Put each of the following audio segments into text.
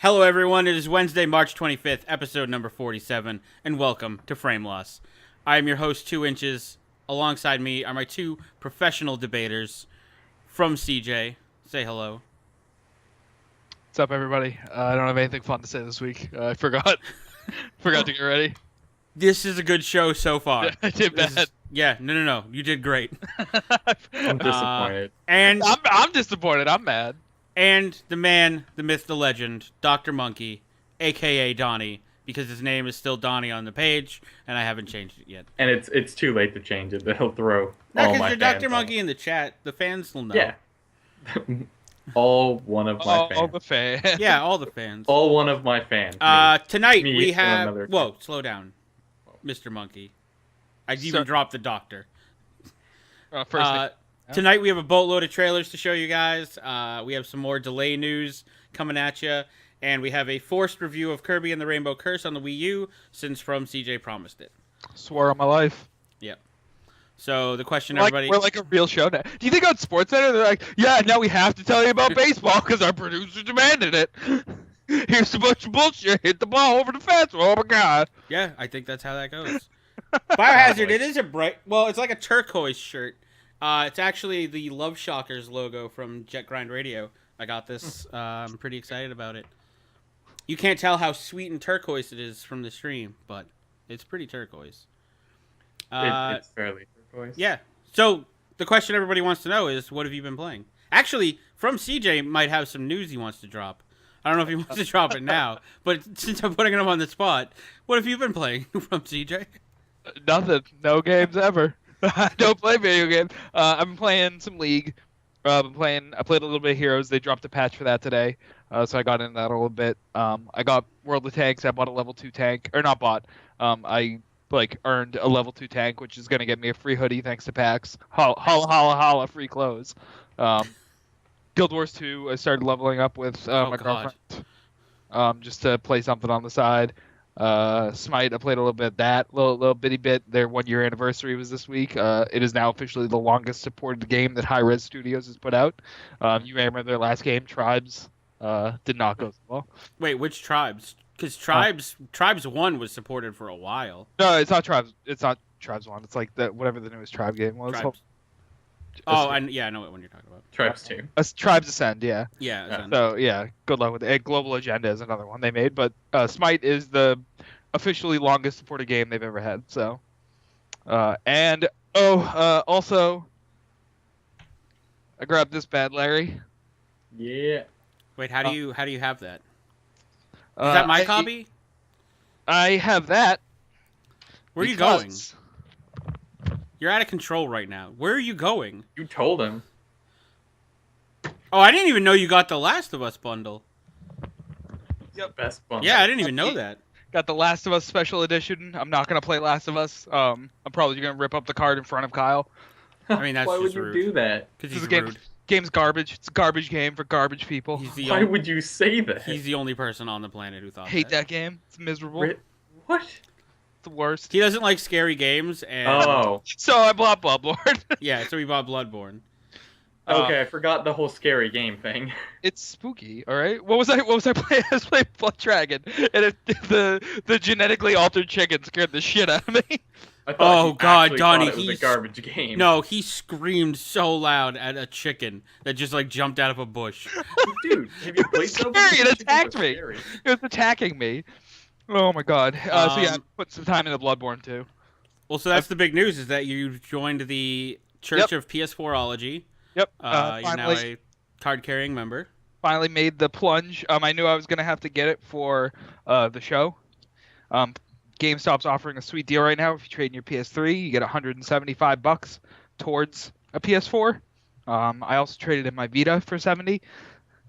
Hello, everyone. It is Wednesday, March 25th, episode number 47, and welcome to Frameloss. I am your host, 2 Inches. Alongside me are my two professional debaters from CJ. Say hello. What's up, everybody? I don't have anything fun to say this week. I forgot to get ready. This is a good show so far. I did bad. No. You did great. I'm disappointed. And I'm disappointed. I'm mad. And the man, the myth, the legend, Dr. Monkey, a.k.a. Donnie, because his name is still Donnie on the page, and I haven't changed it yet. And it's too late to change it. They'll throw No, all because my you're fans Dr. off. Monkey in the chat. The fans will know. Yeah. All one of my fans. All the fans. Yeah, all the fans. All one of my fans. Tonight Me we and have... another- Whoa, slow down, Mr. Monkey. I'd even dropped the doctor. Tonight we have a boatload of trailers to show you guys. We have some more delay news coming at you. And we have a forced review of Kirby and the Rainbow Curse on the Wii U, since From CJ promised it. Swore on my life. Yep. So the question, We're everybody... like a real show now. Do you think on SportsCenter they're like, yeah, now we have to tell you about baseball because our producer demanded it. Here's a bunch of bullshit. Hit the ball over the fence. Oh my god. Yeah, I think that's how that goes. Biohazard, it is a bright... Well, it's like a turquoise shirt. It's actually the Love Shockers logo from Jet Grind Radio. I got this. I'm pretty excited about it. You can't tell how sweet and turquoise it is from the stream, but it's pretty turquoise. It's fairly turquoise. Yeah. So the question everybody wants to know is, what have you been playing? Actually, From CJ might have some news he wants to drop. I don't know if he wants to drop it now, but since I'm putting him on the spot, what have you been playing from CJ? Nothing. No games ever. I don't play video games. I've been playing some League. I played a little bit of Heroes. They dropped a patch for that today, so I got into that a little bit. I got World of Tanks. I bought a level 2 tank, or not bought. I earned a level 2 tank, which is gonna get me a free hoodie thanks to PAX. Holla holla holla, free clothes. Guild Wars 2. I started leveling up with my girlfriend, just to play something on the side. Smite, I played a little bit of that, little bitty bit. Their 1-year anniversary was this week. It is now officially the longest supported game that High Res Studios has put out. You may remember their last game, Tribes, did not go so well. Wait, which Tribes? Because Tribes 1 was supported for a while. No, it's not Tribes. It's not Tribes 1. It's like whatever the newest Tribe game was. Tribes. Oh, I know what one you're talking about. Tribes 2. Tribes Ascend, yeah. Yeah. So, yeah, good luck with it. Global Agenda is another one they made, but Smite is the officially longest supported game they've ever had. So, also, I grabbed this bad Larry. Yeah. Wait, how do you have that? Is that my copy? I have that. Where are you going? You're out of control right now. Where are you going? You told him. Oh, I didn't even know you got the Last of Us bundle. Yep. Best bundle. Yeah, I didn't even know that. Got the Last of Us Special Edition. I'm not going to play Last of Us. I'm probably going to rip up the card in front of Kyle. I mean, that's Why just would you rude. do that? Because he's This rude. Game's garbage. It's a garbage game for garbage people. Why would you say that? He's the only person on the planet who thought Hate that game. It's miserable. What? It's the worst. He doesn't like scary games, and Oh. So I bought Bloodborne. yeah, so he bought Bloodborne. Okay, I forgot the whole scary game thing. It's spooky, all right. What was I playing? I was playing Blood Dragon, and the genetically altered chicken scared the shit out of me. I thought Oh, you God, actually Donnie, thought it was a garbage game. No, he screamed so loud at a chicken that just jumped out of a bush. Dude, have you played Scary, something? it attacked me. It was attacking me. Oh my god. So yeah, I put some time into Bloodborne too. Well, so that's the big news, is that you joined the Church of PS4ology. Yep. You're now Finally, a card-carrying member. finally made the plunge. I knew I was gonna have to get it for the show. GameStop's offering a sweet deal right now. If you trade in your PS3, you get $175 towards a PS4. I also traded in my Vita for $70,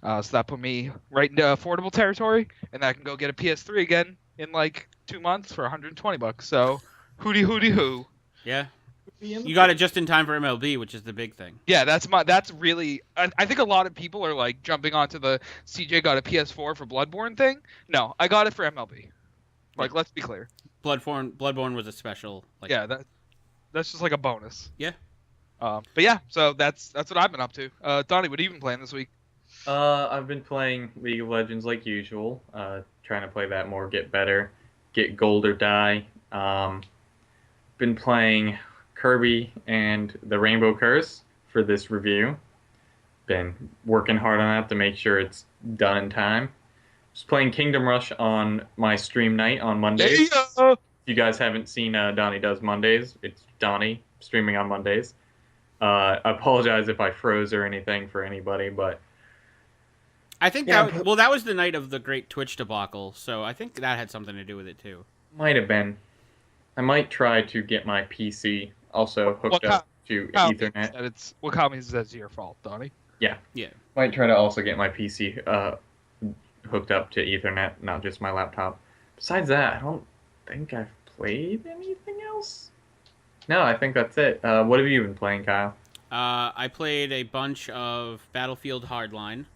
so that put me right into affordable territory, and I can go get a PS3 again in like 2 months for $120. So, hooty hoo. Yeah. You got it just in time for MLB, which is the big thing. Yeah, that's really. I think a lot of people are like jumping onto the CJ got a PS4 for Bloodborne thing. No, I got it for MLB. Like, let's be clear. Bloodborne was a special. Yeah, that's just like a bonus. Yeah. But yeah, so that's what I've been up to. Donnie, what have you been playing this week? I've been playing League of Legends like usual. Trying to play that more, get better, get gold or die. Been playing Kirby and the Rainbow Curse for this review. Been working hard on that to make sure it's done in time. Just playing Kingdom Rush on my stream night on Mondays. Yeah. If you guys haven't seen Donnie Does Mondays, it's Donnie streaming on Mondays. I apologize if I froze or anything for anybody, but I think Yeah, that was the night of the great Twitch debacle, so I think that had something to do with it too. might have been. I might try to get my PC also hooked up to Ethernet. What means that's your fault, Donnie? Yeah. Might try to also get my PC hooked up to Ethernet, not just my laptop. Besides that, I don't think I've played anything else. No, I think that's it. What have you been playing, Kyle? I played a bunch of Battlefield Hardline,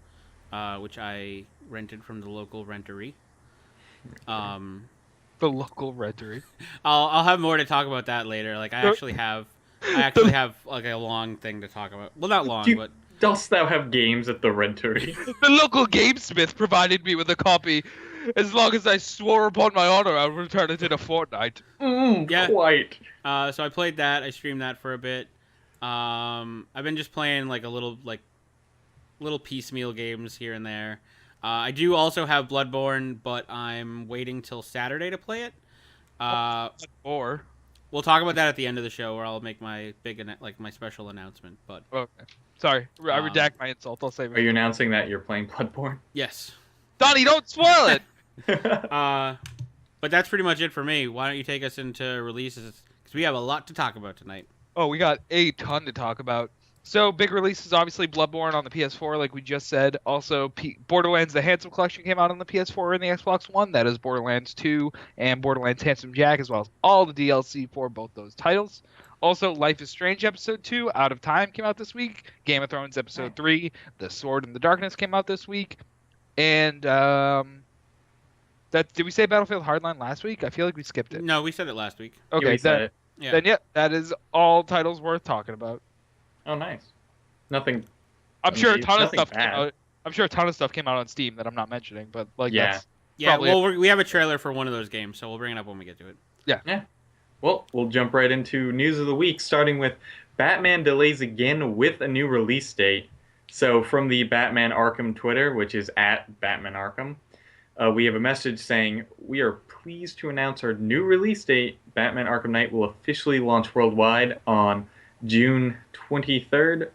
which I rented from the local rentery. The local rentery. I'll have more to talk about that later. Like I actually have like a long thing to talk about. Well, not long, but Dost thou have games at the rentery? The local gamesmith provided me with a copy. As long as I swore upon my honor, I would return it in a fortnight. Yeah. Quite. So I played that. I streamed that for a bit. I've been just playing like little piecemeal games here and there. I do also have Bloodborne, but I'm waiting till Saturday to play it. Or We'll talk about that at the end of the show, where I'll make my my special announcement. But okay, sorry, I redact my insult. I'll save it. Are you announcing that you're playing Bloodborne? yes. Donnie, don't spoil it. But that's pretty much it for me. Why don't you take us into releases? Because we have a lot to talk about tonight. Oh, we got a ton to talk about. So, big releases, obviously, Bloodborne on the PS4, like we just said. Also, Borderlands The Handsome Collection came out on the PS4 and the Xbox One. That is Borderlands 2 and Borderlands Handsome Jack, as well as all the DLC for both those titles. Also, Life is Strange Episode 2, Out of Time, came out this week. Game of Thrones Episode 3, The Sword in the Darkness came out this week. And, did we say Battlefield Hardline last week? I feel like we skipped it. No, we said it last week. Okay, we said it. Yeah. Then, that is all titles worth talking about. Oh, nice. Nothing. I'm sure a it's ton of nothing stuff bad. came out. I'm sure a ton of stuff came out on Steam that I'm not mentioning, but like Yeah. that's Yeah, probably well, we have a trailer for one of those games, so we'll bring it up when we get to it. Well, we'll jump right into news of the week, starting with Batman delays again with a new release date. So from the Batman Arkham Twitter, which is at Batman Arkham, we have a message saying, "We are pleased to announce our new release date. Batman Arkham Knight will officially launch worldwide on June 23rd,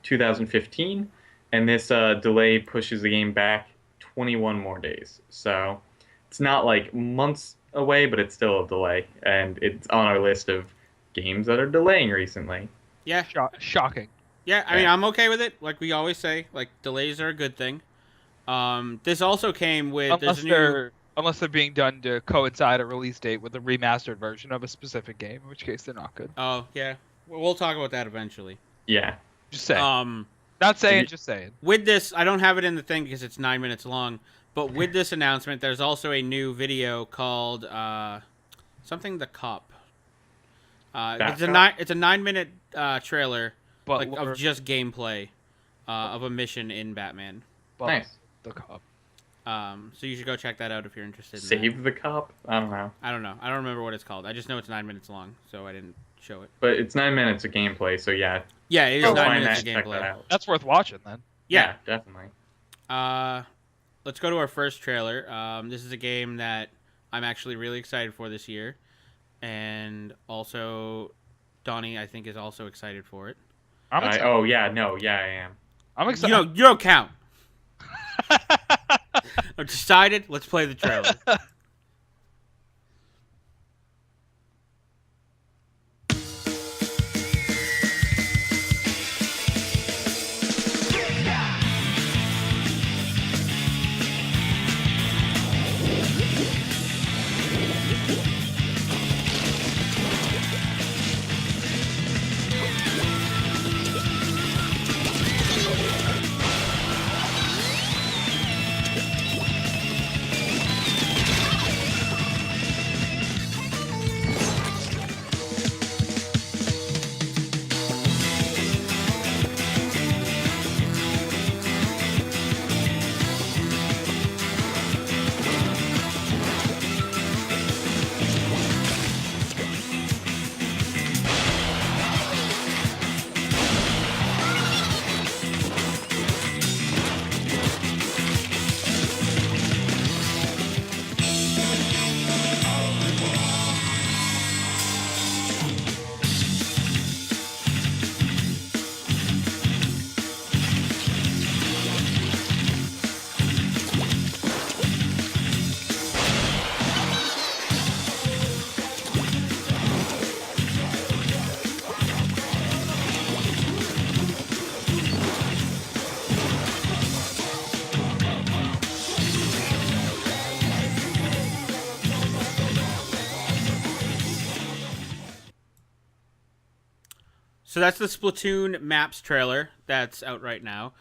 2015. And this delay pushes the game back 21 more days. So it's not like months away, but it's still a delay. And it's on our list of games that are delaying recently. Yeah. shocking. Yeah, I mean, I'm okay with it. Like we always say, like delays are a good thing. This also came with Unless they're being done to coincide a release date with a remastered version of a specific game, in which case they're not good. Oh yeah, we'll talk about that eventually. Yeah. Just saying. Not saying, just saying. With this, I don't have it in the thing because it's 9 minutes long. But with this announcement, there's also a new video called something the Cop. It's a 9-minute trailer of just gameplay of a mission in Batman. Nice. The Cop. So you should go check that out if you're interested. Save the Cop? I don't know. I don't know. I don't remember what it's called. I just know it's 9 minutes long, so I didn't show it. But it's 9 minutes of gameplay, so yeah. Yeah, it is Go 9 find minutes of that, check that gameplay. out. That's worth watching then. Yeah. Definitely. Let's go to our first trailer. This is a game that I'm actually really excited for this year, and also Donnie, I think, is also excited for it. I'm excited. I am. I'm excited. You don't count. I'm decided. Let's play the trailer. So that's the Splatoon maps trailer that's out right now.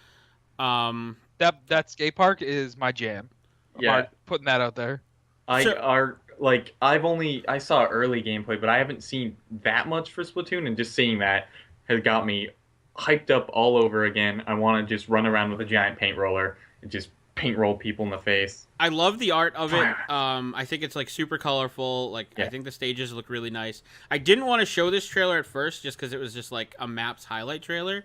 That skate park is my jam. I'm Yeah. already putting that out there. I So- are like I saw early gameplay, but I haven't seen that much for Splatoon, and just seeing that has got me hyped up all over again. I want to just run around with a giant paint roller and just paint roll people in the face. I love the art of it. Fire. I think it's like super colorful. Like I Yeah. think the stages look really nice. I didn't want to show this trailer at first just because it was just like a maps highlight trailer.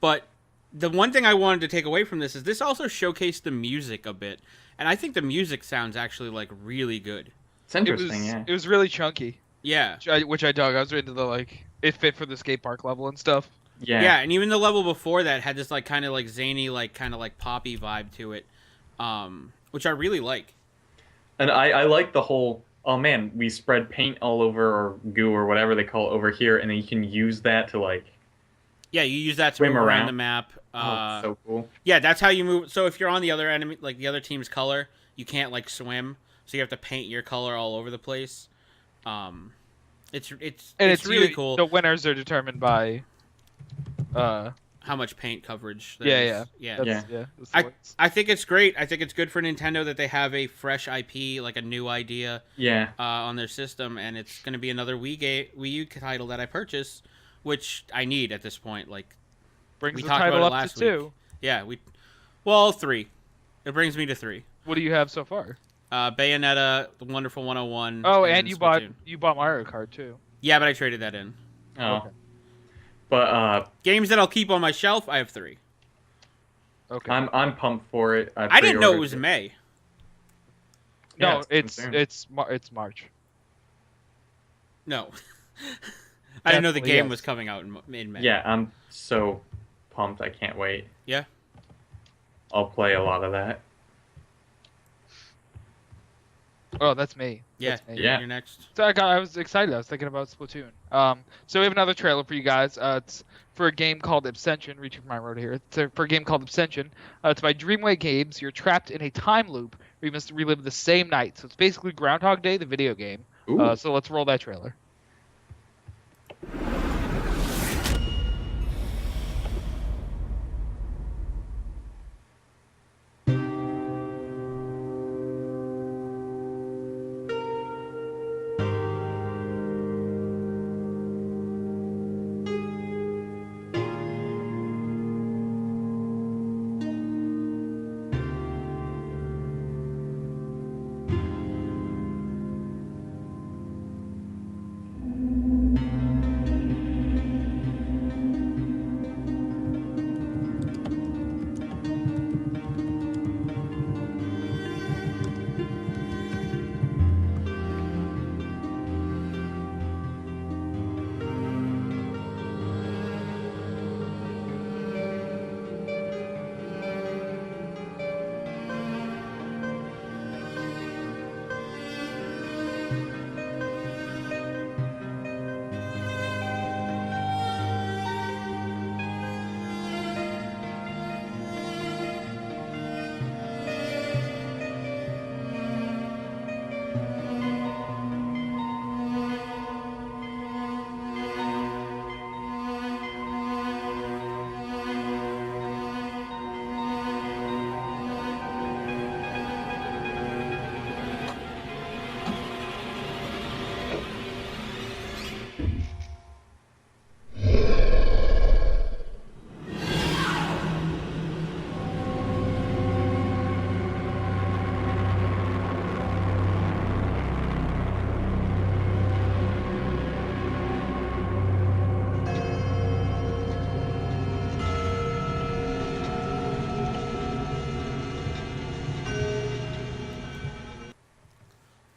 But the one thing I wanted to take away from this is this also showcased the music a bit, and I think the music sounds actually like really good. It's interesting, yeah. It was really chunky, Yeah. which I dug. I was into the like it fit for the skate park level and stuff. Yeah. Yeah, and even the level before that had this like kind of like zany, like kind of like poppy vibe to it, which I really like. And I like the whole, oh man, we spread paint all over, or goo or whatever they call it over here, and then you can use that to like Yeah, you use that to Swim move around around. the map. so cool. Yeah, that's how you move. So if you're on the other enemy, like the other team's color, you can't like swim, so you have to paint your color all over the place. It's really cool. The winners are determined by, How much paint coverage? there yeah. is. yeah. That's, Yeah. that's the ones. I think it's great. I think it's good for Nintendo that they have a fresh IP, like a new idea, Yeah. on their system, and it's going to be another Wii U title that I purchase, which I need at this point. Like, Brings we the talked title about it up last to 2. week. Yeah, well, 3. It brings me to 3. What do you have so far? Bayonetta, The Wonderful 101. Oh, and you Splatoon. bought Mario Kart too. Yeah, but I traded that in. Oh. Okay. But Games that I'll keep on my shelf, I have 3. Okay. I'm pumped for it. I didn't know it pre-ordered was May. Yeah, no, it's March. No. I didn't know the Definitely, game yes. was coming out in May. Yeah, I'm so pumped. I can't wait. Yeah? I'll play a lot of that. Oh, that's me. Yeah. That's me. Yeah. You're next. So I was excited. I was thinking about Splatoon. So we have another trailer for you guys. It's for a game called Abstention. Reaching for my road here. It's for a game called Abstention. It's by Dreamway Games. You're trapped in a time loop where you must relive the same night. So it's basically Groundhog Day, the video game. Ooh. So let's roll that trailer.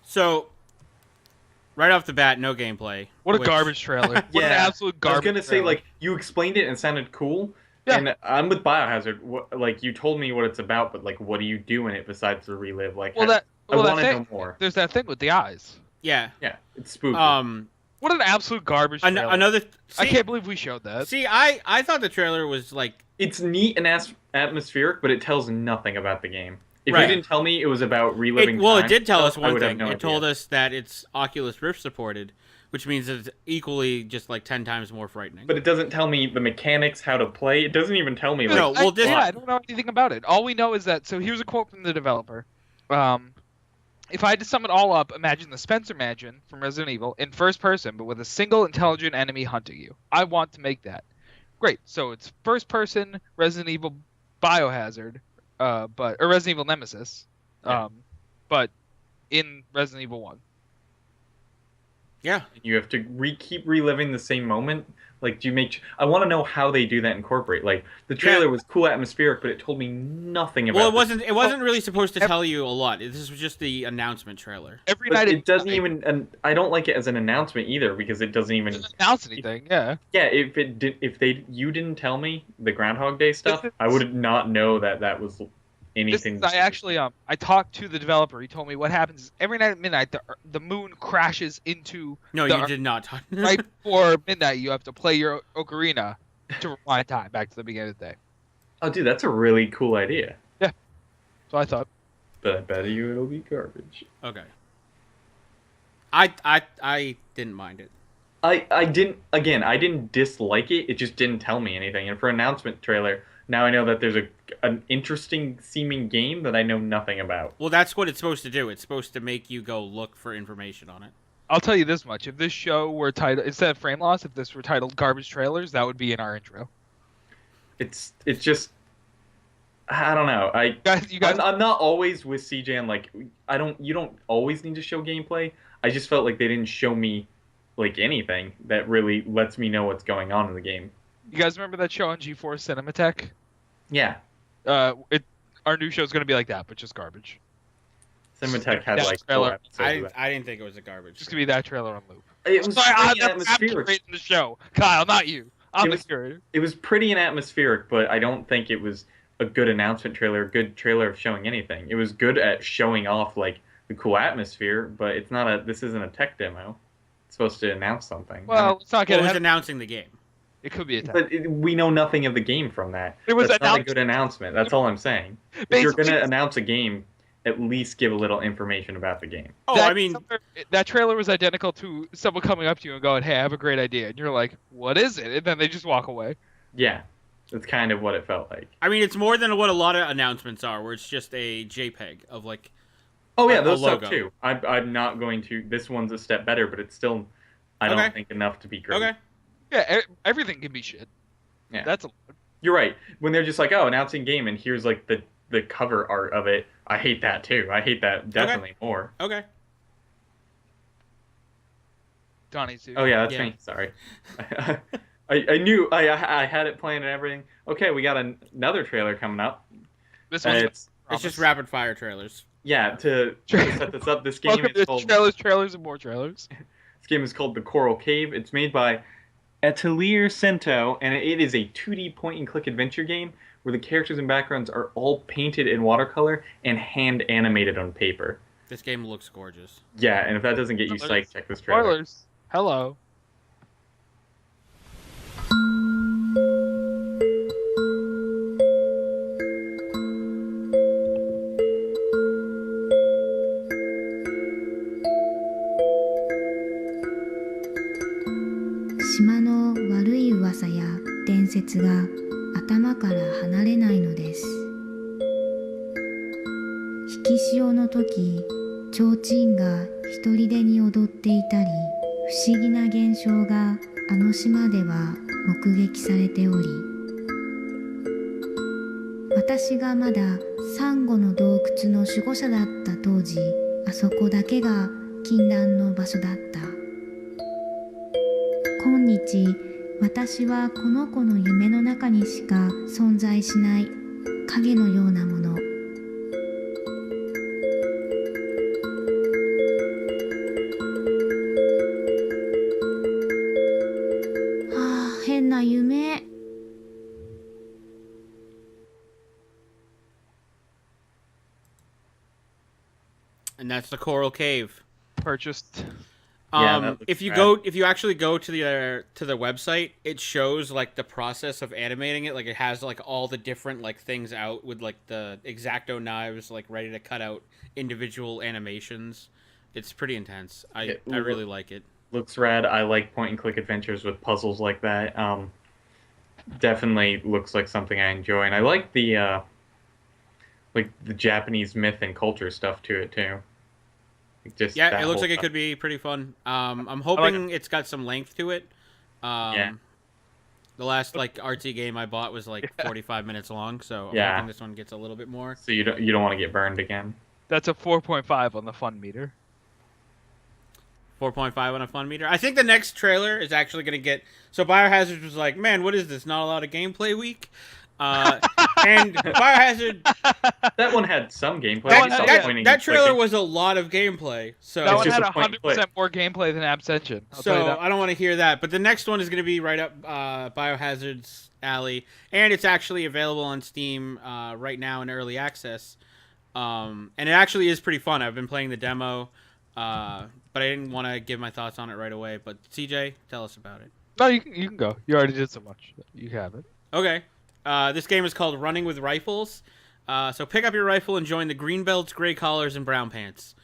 So, right off the bat, no gameplay. What a which- garbage trailer. What an Yeah. absolute I was garbage gonna say, trailer. like, you explained it and it sounded cool. Yeah. And I'm with Biohazard. Like, you told me what it's about, but like, what do you do in it besides to relive? Like, well, I want to thing, know more. there's that thing with the eyes. Yeah. Yeah, it's spooky. What an absolute garbage trailer. Another. I See, can't believe we showed that. see, I thought the trailer was like. It's neat and atmospheric, but it tells nothing about the game. If Right. you didn't tell me it was about reliving It time did tell us I one would have thing. no It idea. told us that it's Oculus Rift supported, which means it's equally just like 10 times more frightening. But it doesn't tell me the mechanics, how to play. It doesn't even tell me, like... No, well, this... I don't know anything about it. All we know is that... So here's a quote from the developer. If I had to sum it all up, imagine the Spencer Mansion from Resident Evil in first person, but with a single intelligent enemy hunting you. I want to make that. Great. So it's first person Resident Evil Biohazard, or Resident Evil Nemesis, but in Resident Evil 1. Yeah. You have to keep reliving the same moment. Like, do you make... I want to know how they do that incorporate. Like, the trailer was cool, atmospheric, but it told me nothing about Well, it wasn't really supposed to tell you a lot. This was just the announcement trailer. Every But night it doesn't even... And I don't like it as an announcement either, because it doesn't even... It doesn't announce anything, yeah. Yeah, you didn't tell me the Groundhog Day stuff, I would not know that was anything. I talked to the developer. He told me what happens is every night at midnight the moon crashes into. No, you did not talk. Right before midnight, you have to play your ocarina to rewind time back to the beginning of the day. Oh, dude, that's a really cool idea. Yeah, so I thought. But I bet you it'll be garbage. Okay. I didn't mind it. I didn't dislike it. It just didn't tell me anything. And for announcement trailer, now I know that there's an interesting seeming game that I know nothing about. Well, that's what it's supposed to do. It's supposed to make you go look for information on it. I'll tell you this much: if this show were titled instead of Frameloss, if this were titled Garbage Trailers, that would be in our intro. It's just, I don't know. You guys, I'm not always with CJ. And like, you don't always need to show gameplay. I just felt like they didn't show me like anything that really lets me know what's going on in the game. You guys remember that show on G4 Cinematech? Yeah. Our new show is going to be like that, but just garbage. Cinematech had like trailer. I didn't think it was a garbage. Just going to be that trailer on loop. It was Sorry, pretty I'm atmospheric. curating the show. Kyle, not you. I'm the curator. It was pretty and atmospheric, but I don't think it was a good announcement trailer, a good trailer of showing anything. It was good at showing off like the cool atmosphere, but it's not this isn't a tech demo. It's supposed to announce something. Well, let's not get it was ahead. announcing the game. It could be a tech. But we know nothing of the game from that. It was That's not a good announcement. That's all I'm saying. If you're going to announce a game, at least give a little information about the game. Oh, that trailer was identical to someone coming up to you and going, "Hey, I have a great idea," and you're like, "What is it?" And then they just walk away. Yeah, that's kind of what it felt like. I mean, it's more than what a lot of announcements are, where it's just a JPEG of like. Oh yeah, those stuff too. I'm not going to. This one's a step better, but it's still, I don't think enough to be great. Okay. Yeah, everything can be shit. Yeah, that's You're right. When they're just like, oh, announcing game, and here's like the cover art of it. I hate that too. I hate that definitely more. Okay. Donnie's too. Oh yeah, that's me. Sorry. I knew I had it planned and everything. Okay, we got another trailer coming up. This one's it's just rapid fire trailers. Yeah, to set this up, this game is called trailers, and more trailers. This game is called The Coral Cave. It's made by Atelier Cento, and it is a 2D point-and-click adventure game where the characters and backgrounds are all painted in watercolor and hand-animated on paper. This game looks gorgeous. Yeah, and if that doesn't get you psyched, check this trailer. Spoilers. Hello.島の悪い噂や伝説が頭から離れないのです。引き潮の時、提灯が一人でに踊っていたり、不思議な現象があの島では目撃されており、私がまだサンゴの洞窟の守護者だった当時、あそこだけが禁断の場所だった。今日、私はこの子の夢の中にしか存在しない影のようなもの。はあ、変な夢。And that's the Coral Cave. Purchased. If you actually go to the website, it shows like the process of animating it. Like it has like all the different like things out with like the X-Acto knives like ready to cut out individual animations. It's pretty intense. I really like it. Looks rad. I like point and click adventures with puzzles like that. Definitely looks like something I enjoy, and I like the Japanese myth and culture stuff to it too. Just Yeah, that it looks whole like it stuff. could be pretty fun. I'm hoping it's got some length to it. Yeah. The last like RT game I bought was like 45 minutes long, so I'm Yeah. hoping this one gets a little bit more. So you don't want to get burned again. That's a 4.5 on the fun meter. 4.5 on a fun meter. I think the next trailer is actually going to get. So Biohazard was like, man, what is this? Not a lot of gameplay week. And Biohazard. That one had some gameplay. That trailer was a lot of gameplay. So That one just had a point 100% more gameplay than Abstention. So I don't want to hear that. But the next one is going to be right up Biohazard's alley, and it's actually available on Steam right now in early access. And it actually is pretty fun. I've been playing the demo, but I didn't want to give my thoughts on it right away. But CJ, tell us about it. No, you can go. You already did so much. You have it. Okay. This game is called Running with Rifles. So pick up your rifle and join the Green Belts, Gray Collars, and Brown Pants.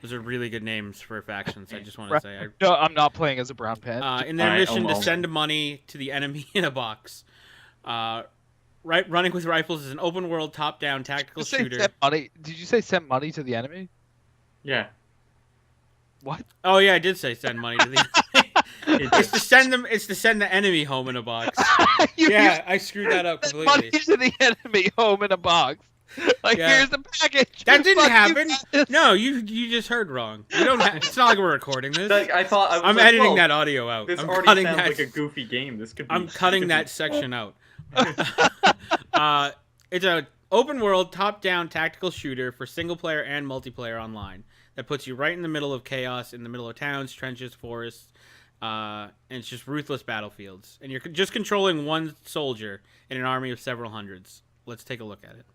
Those are really good names for factions, I just want to say. No, I'm not playing as a brown pant. In their mission to send money to the enemy in a box. Running with Rifles is an open-world, top-down tactical shooter. Did you say send money to the enemy? Yeah. What? Oh yeah, I did say send money to the enemy. It's to send them. It's to send the enemy home in a box. Yeah, I screwed that up completely. Money to the enemy home in a box. Like here's the package. That didn't happen. No, you just heard wrong. We don't. It's not like we're recording this. I thought I'm editing that audio out. This I'm already cutting sounds that. like a goofy game. This could be. I'm cutting that section out. It's an open world, top-down tactical shooter for single player and multiplayer online that puts you right in the middle of chaos, in the middle of towns, trenches, forests, and it's just ruthless battlefields. And you're just controlling one soldier in an army of several hundreds. Let's take a look at it.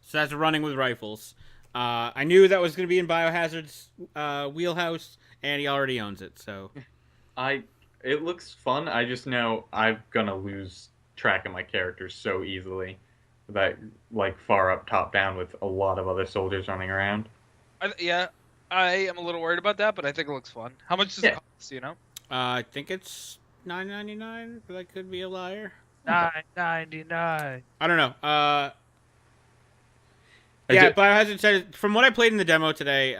So that's Running with Rifles. I knew that was going to be in Biohazard's wheelhouse, and he already owns it. So, it looks fun. I just know I'm gonna lose track of my characters so easily. That like far up, top down, with a lot of other soldiers running around. I am a little worried about that, but I think it looks fun. How much does it cost? You know? I think it's $9.99, but I could be a liar. $9.99. I don't know. Yeah, Biohazard said, from what I played in the demo today,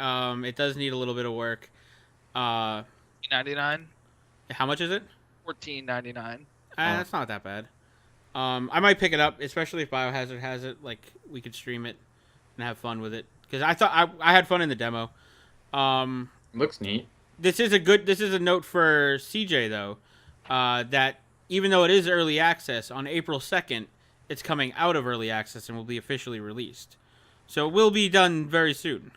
it does need a little bit of work. $9.99. How much is it? $14.99. That's not that bad. I might pick it up, especially if Biohazard has it. Like, we could stream it and have fun with it. Because I thought I had fun in the demo. Looks neat. This is a note for CJ though, that even though it is early access, on April 2nd, it's coming out of early access and will be officially released. So it will be done very soon.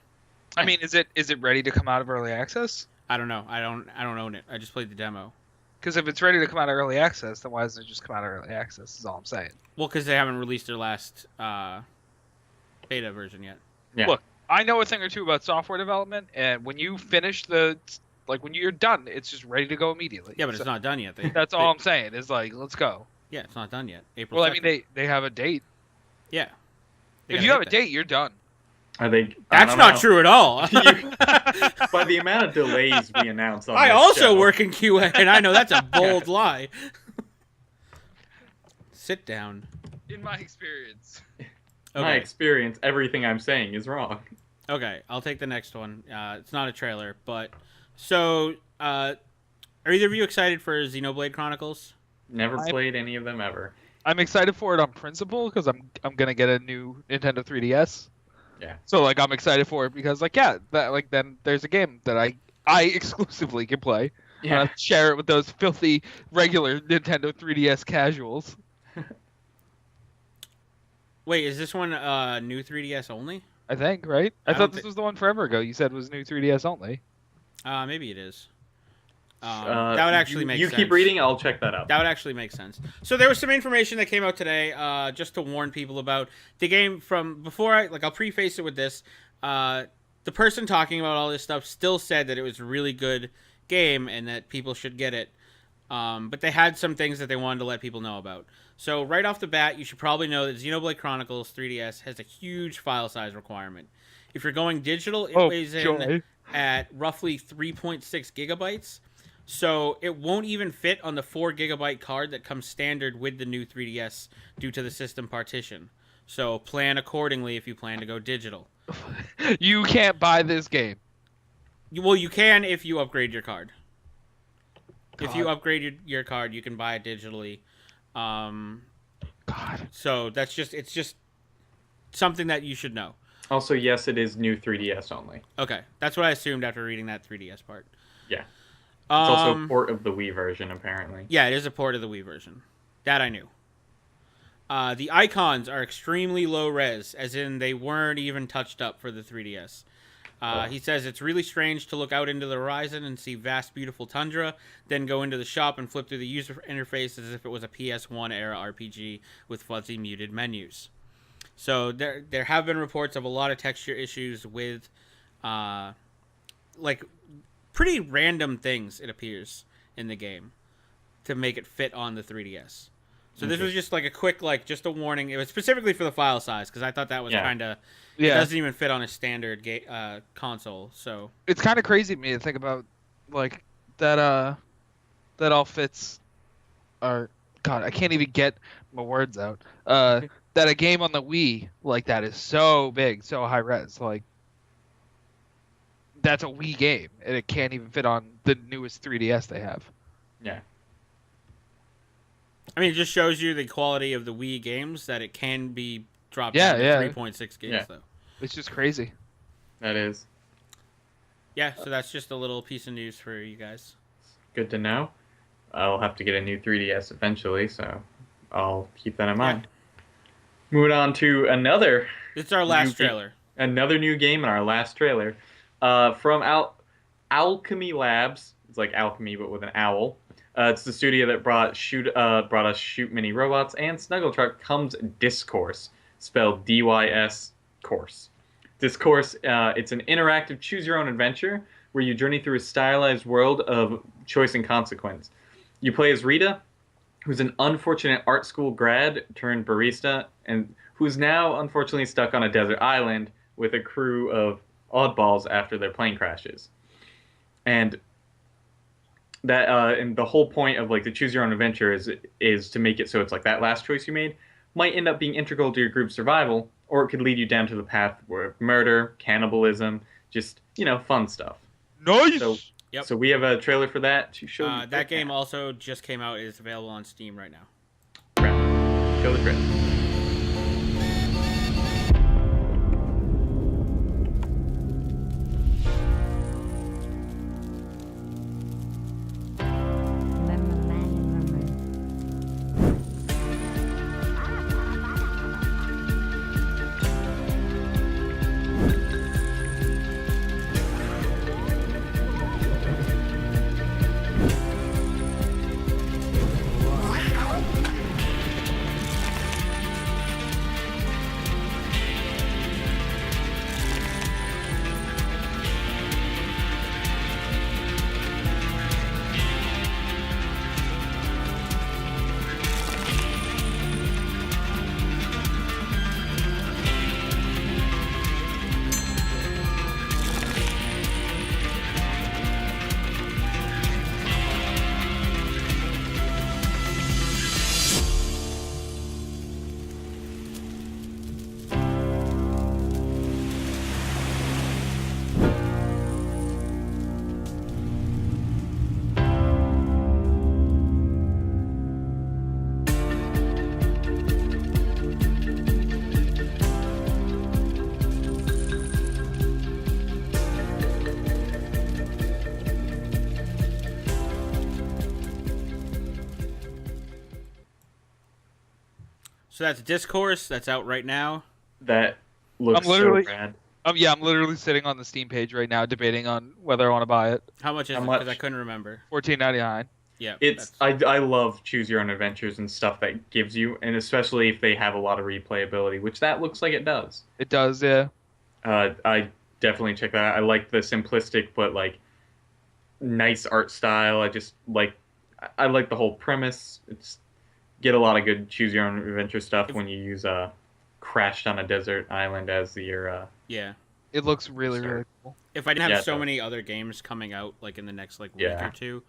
I mean, is it ready to come out of early access? I don't know. I don't own it. I just played the demo. Because if it's ready to come out of early access, then why doesn't it just come out of early access? Is all I'm saying. Well, because they haven't released their last beta version yet. Yeah. Look, I know a thing or two about software development, and when you finish when you're done, it's just ready to go immediately. Yeah, but it's not done yet. That's all I'm saying. Is like, let's go. Yeah, it's not done yet. April. Well, 2nd. I mean, they have a date. Yeah. They If gotta you have a hit that. date, you're done. Are they? That's not true at all. By the amount of delays we announced on I this also show. work in QA, and I know that's a bold lie. Sit down. In my experience. My Okay. experience, everything I'm saying is wrong. Okay, I'll take the next one. It's not a trailer, but so are either of you excited for Xenoblade Chronicles? Never played any of them ever. I'm excited for it on principle because I'm gonna get a new Nintendo 3DS. Yeah. So like I'm excited for it because then there's a game that I exclusively can play. Yeah. Share it with those filthy regular Nintendo 3DS casuals. Wait, is this one new 3DS only? I think, right? I I thought don't this thi- was the one forever ago. You said was new 3DS only. Maybe it is. That would actually make you sense. You keep reading, I'll check that out. That would actually make sense. So there was some information that came out today, just to warn people about the game from before. I'll preface it with this. The person talking about all this stuff still said that it was a really good game and that people should get it. But they had some things that they wanted to let people know about. So right off the bat, you should probably know that Xenoblade Chronicles 3DS has a huge file size requirement. If you're going digital, it weighs in at roughly 3.6 gigabytes. So it won't even fit on the 4 gigabyte card that comes standard with the new 3DS due to the system partition. So plan accordingly if you plan to go digital. You can't buy this game. Well, you can if you upgrade your card. If you God. upgrade your card, you can buy it digitally. God. So it's just something that you should know. Also, yes, it is new 3DS only. Okay, that's what I assumed after reading that 3DS part. Yeah. It's also a port of the Wii version, apparently. Yeah, it is a port of the Wii version. That I knew. The icons are extremely low res, as in they weren't even touched up for the 3DS. He says it's really strange to look out into the horizon and see vast, beautiful tundra, then go into the shop and flip through the user interface as if it was a PS1 era RPG with fuzzy, muted menus. So there have been reports of a lot of texture issues with, pretty random things, it appears, in the game to make it fit on the 3DS. So this was just like a quick, just a warning. It was specifically for the file size because I thought that was kind of... It doesn't even fit on a standard console, so... It's kind of crazy to me to think about, that all fits... God, I can't even get my words out. That a game on the Wii like that is so big, so high res. That's a Wii game, and it can't even fit on the newest 3DS they have. Yeah. I mean, it just shows you the quality of the Wii games, that it can be dropped down to 3.6 gigs, though. It's just crazy. That is. Yeah, so that's just a little piece of news for you guys. Good to know. I'll have to get a new 3DS eventually, so I'll keep that in mind. Moving on to another... It's our last trailer. Another new game in our last trailer. From Alchemy Labs. It's like alchemy, but with an owl. It's the studio that brought us Shoot Mini Robots and Snuggle Truck comes Discourse, spelled D-Y-S course. Discourse, it's an interactive choose-your-own adventure where you journey through a stylized world of choice and consequence. You play as Rita, who's an unfortunate art school grad turned barista, and who's now unfortunately stuck on a desert island with a crew of oddballs after their plane crashes. And and the whole point of the choose your own adventure is to make it so it's that last choice you made might end up being integral to your group's survival, or it could lead you down to the path of murder, cannibalism, just fun stuff. Nice. So we have a trailer for that to show you. That game also just came out. It is available on Steam right now. Show the trailer. So that's Discourse. That's out right now. That looks so rad. Yeah, I'm literally sitting on the Steam page right now debating on whether I want to buy it. How much is it? Because I couldn't remember. $14.99. Yeah. I love choose your own adventures and stuff that gives you, and especially if they have a lot of replayability, which that looks like it does. It does, yeah. I definitely check that out. I like the simplistic but like nice art style. I like the whole premise. It's get a lot of good choose your own adventure stuff when you use crashed on a desert island as your yeah. It looks really cool. If I didn't have so many other games coming out like in the next week or two,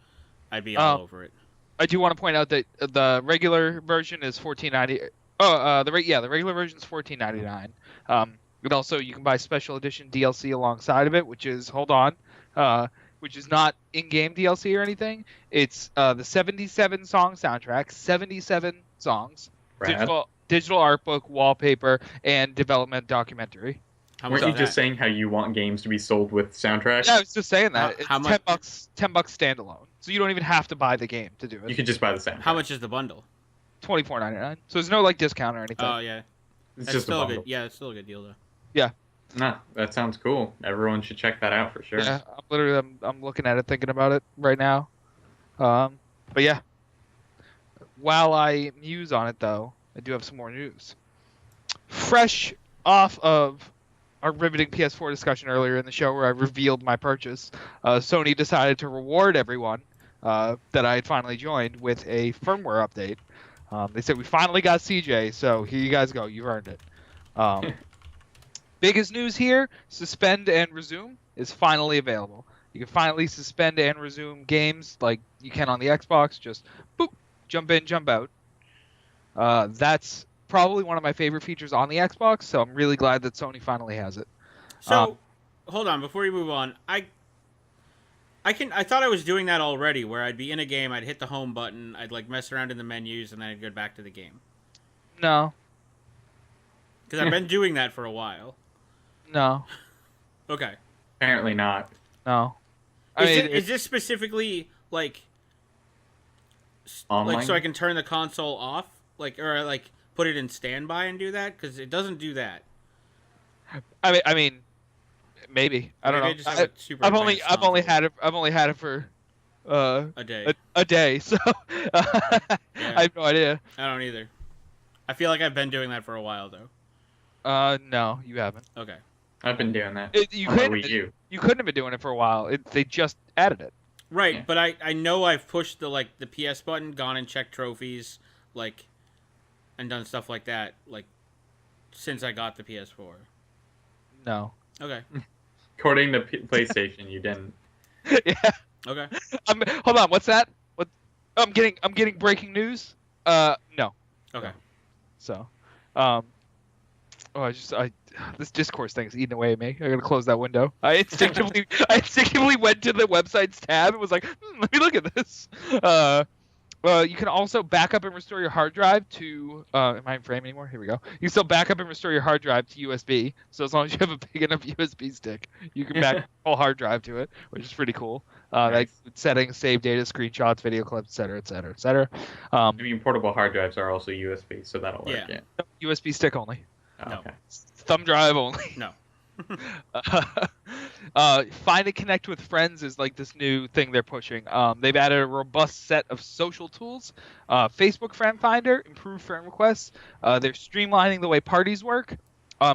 I'd be all over it. I do want to point out that the regular version is $14.90. Oh, the regular version is $14.99. But also you can buy special edition DLC alongside of it, which is which is not in-game DLC or anything. It's the 77 song soundtrack, 77 songs, digital art book, wallpaper, and development documentary. Weren't you just saying how you want games to be sold with soundtracks? Yeah, I was just saying that. It's how much? $10 standalone. So you don't even have to buy the game to do it. You could just buy the soundtrack. How much is the bundle? $24.99. So there's no like discount or anything. Oh yeah. It's just still a bundle. it's still a good deal though. Yeah. Nah, that sounds cool. Everyone should check that out for sure. Yeah, I'm looking at it, thinking about it right now. But yeah. While I muse on it though, I do have some more news. Fresh off of our riveting PS4 discussion earlier in the show where I revealed my purchase, Sony decided to reward everyone that I had finally joined with a firmware update. They said, we finally got CJ, so here you guys go. You've earned it. Biggest news here, Suspend and Resume is finally available. You can finally suspend and resume games like you can on the Xbox. Just, boop, jump in, jump out. That's probably one of my favorite features on the Xbox, so I'm really glad that Sony finally has it. So, hold on, before you move on, I thought I was doing that already, where I'd be in a game, I'd hit the home button, I'd like mess around in the menus, and then I'd go back to the game. No. Because I've been doing that for a while. No. Okay. Apparently not. No. Is this specifically like online? Like so I can turn the console off, or put it in standby and do that? Because it doesn't do that. I mean, maybe. I don't know. I've only had it for a day. A day, so I have no idea. I don't either. I feel like I've been doing that for a while though. No, you haven't. Okay. I've been doing that. You couldn't have been doing it for a while. They just added it. Right, Yeah. but I know I've pushed the PS button, gone and checked trophies, and done stuff like that, since I got the PS4. No. Okay. According to PlayStation, you didn't. Yeah. Okay. Hold on. What's that? What? I'm getting breaking news. No. Okay. So, this discourse thing is eating away at me. I gotta close that window. I instinctively went to the website's tab and was like, let me look at this. You can also back up and restore your hard drive to. Am I in frame anymore? Here we go. You can still back up and restore your hard drive to USB. So as long as you have a big enough USB stick, you can back the whole hard drive to it, which is pretty cool. Nice. Like settings, save data, screenshots, video clips, etc., etc., etc. I mean, portable hard drives are also USB, so that'll work. Yeah. USB stick only. Oh, No. okay. Thumb drive only. No. Find and connect with friends is like this new thing they're pushing. They've added a robust set of social tools. Facebook Friend Finder, improved friend requests. They're streamlining the way parties work.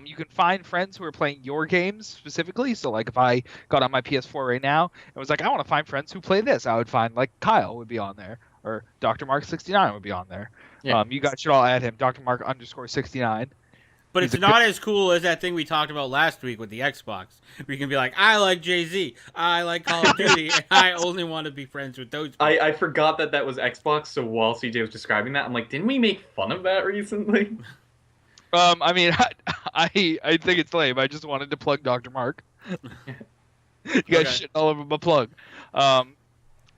You can find friends who are playing your games specifically. So like if I got on my PS4 right now and was like, I want to find friends who play this, I would find like Kyle would be on there, or Dr. Mark 69 would be on there. Yeah. You guys should all add him, Dr. Mark _69. But it's not as cool as that thing we talked about last week with the Xbox. Where you can be like, I like Jay-Z, I like Call of Duty, and I only want to be friends with those people. I forgot that was Xbox, so while CJ was describing that, I'm like, didn't we make fun of that recently? I mean, I think it's lame. I just wanted to plug Dr. Mark. You guys shit all over my plug.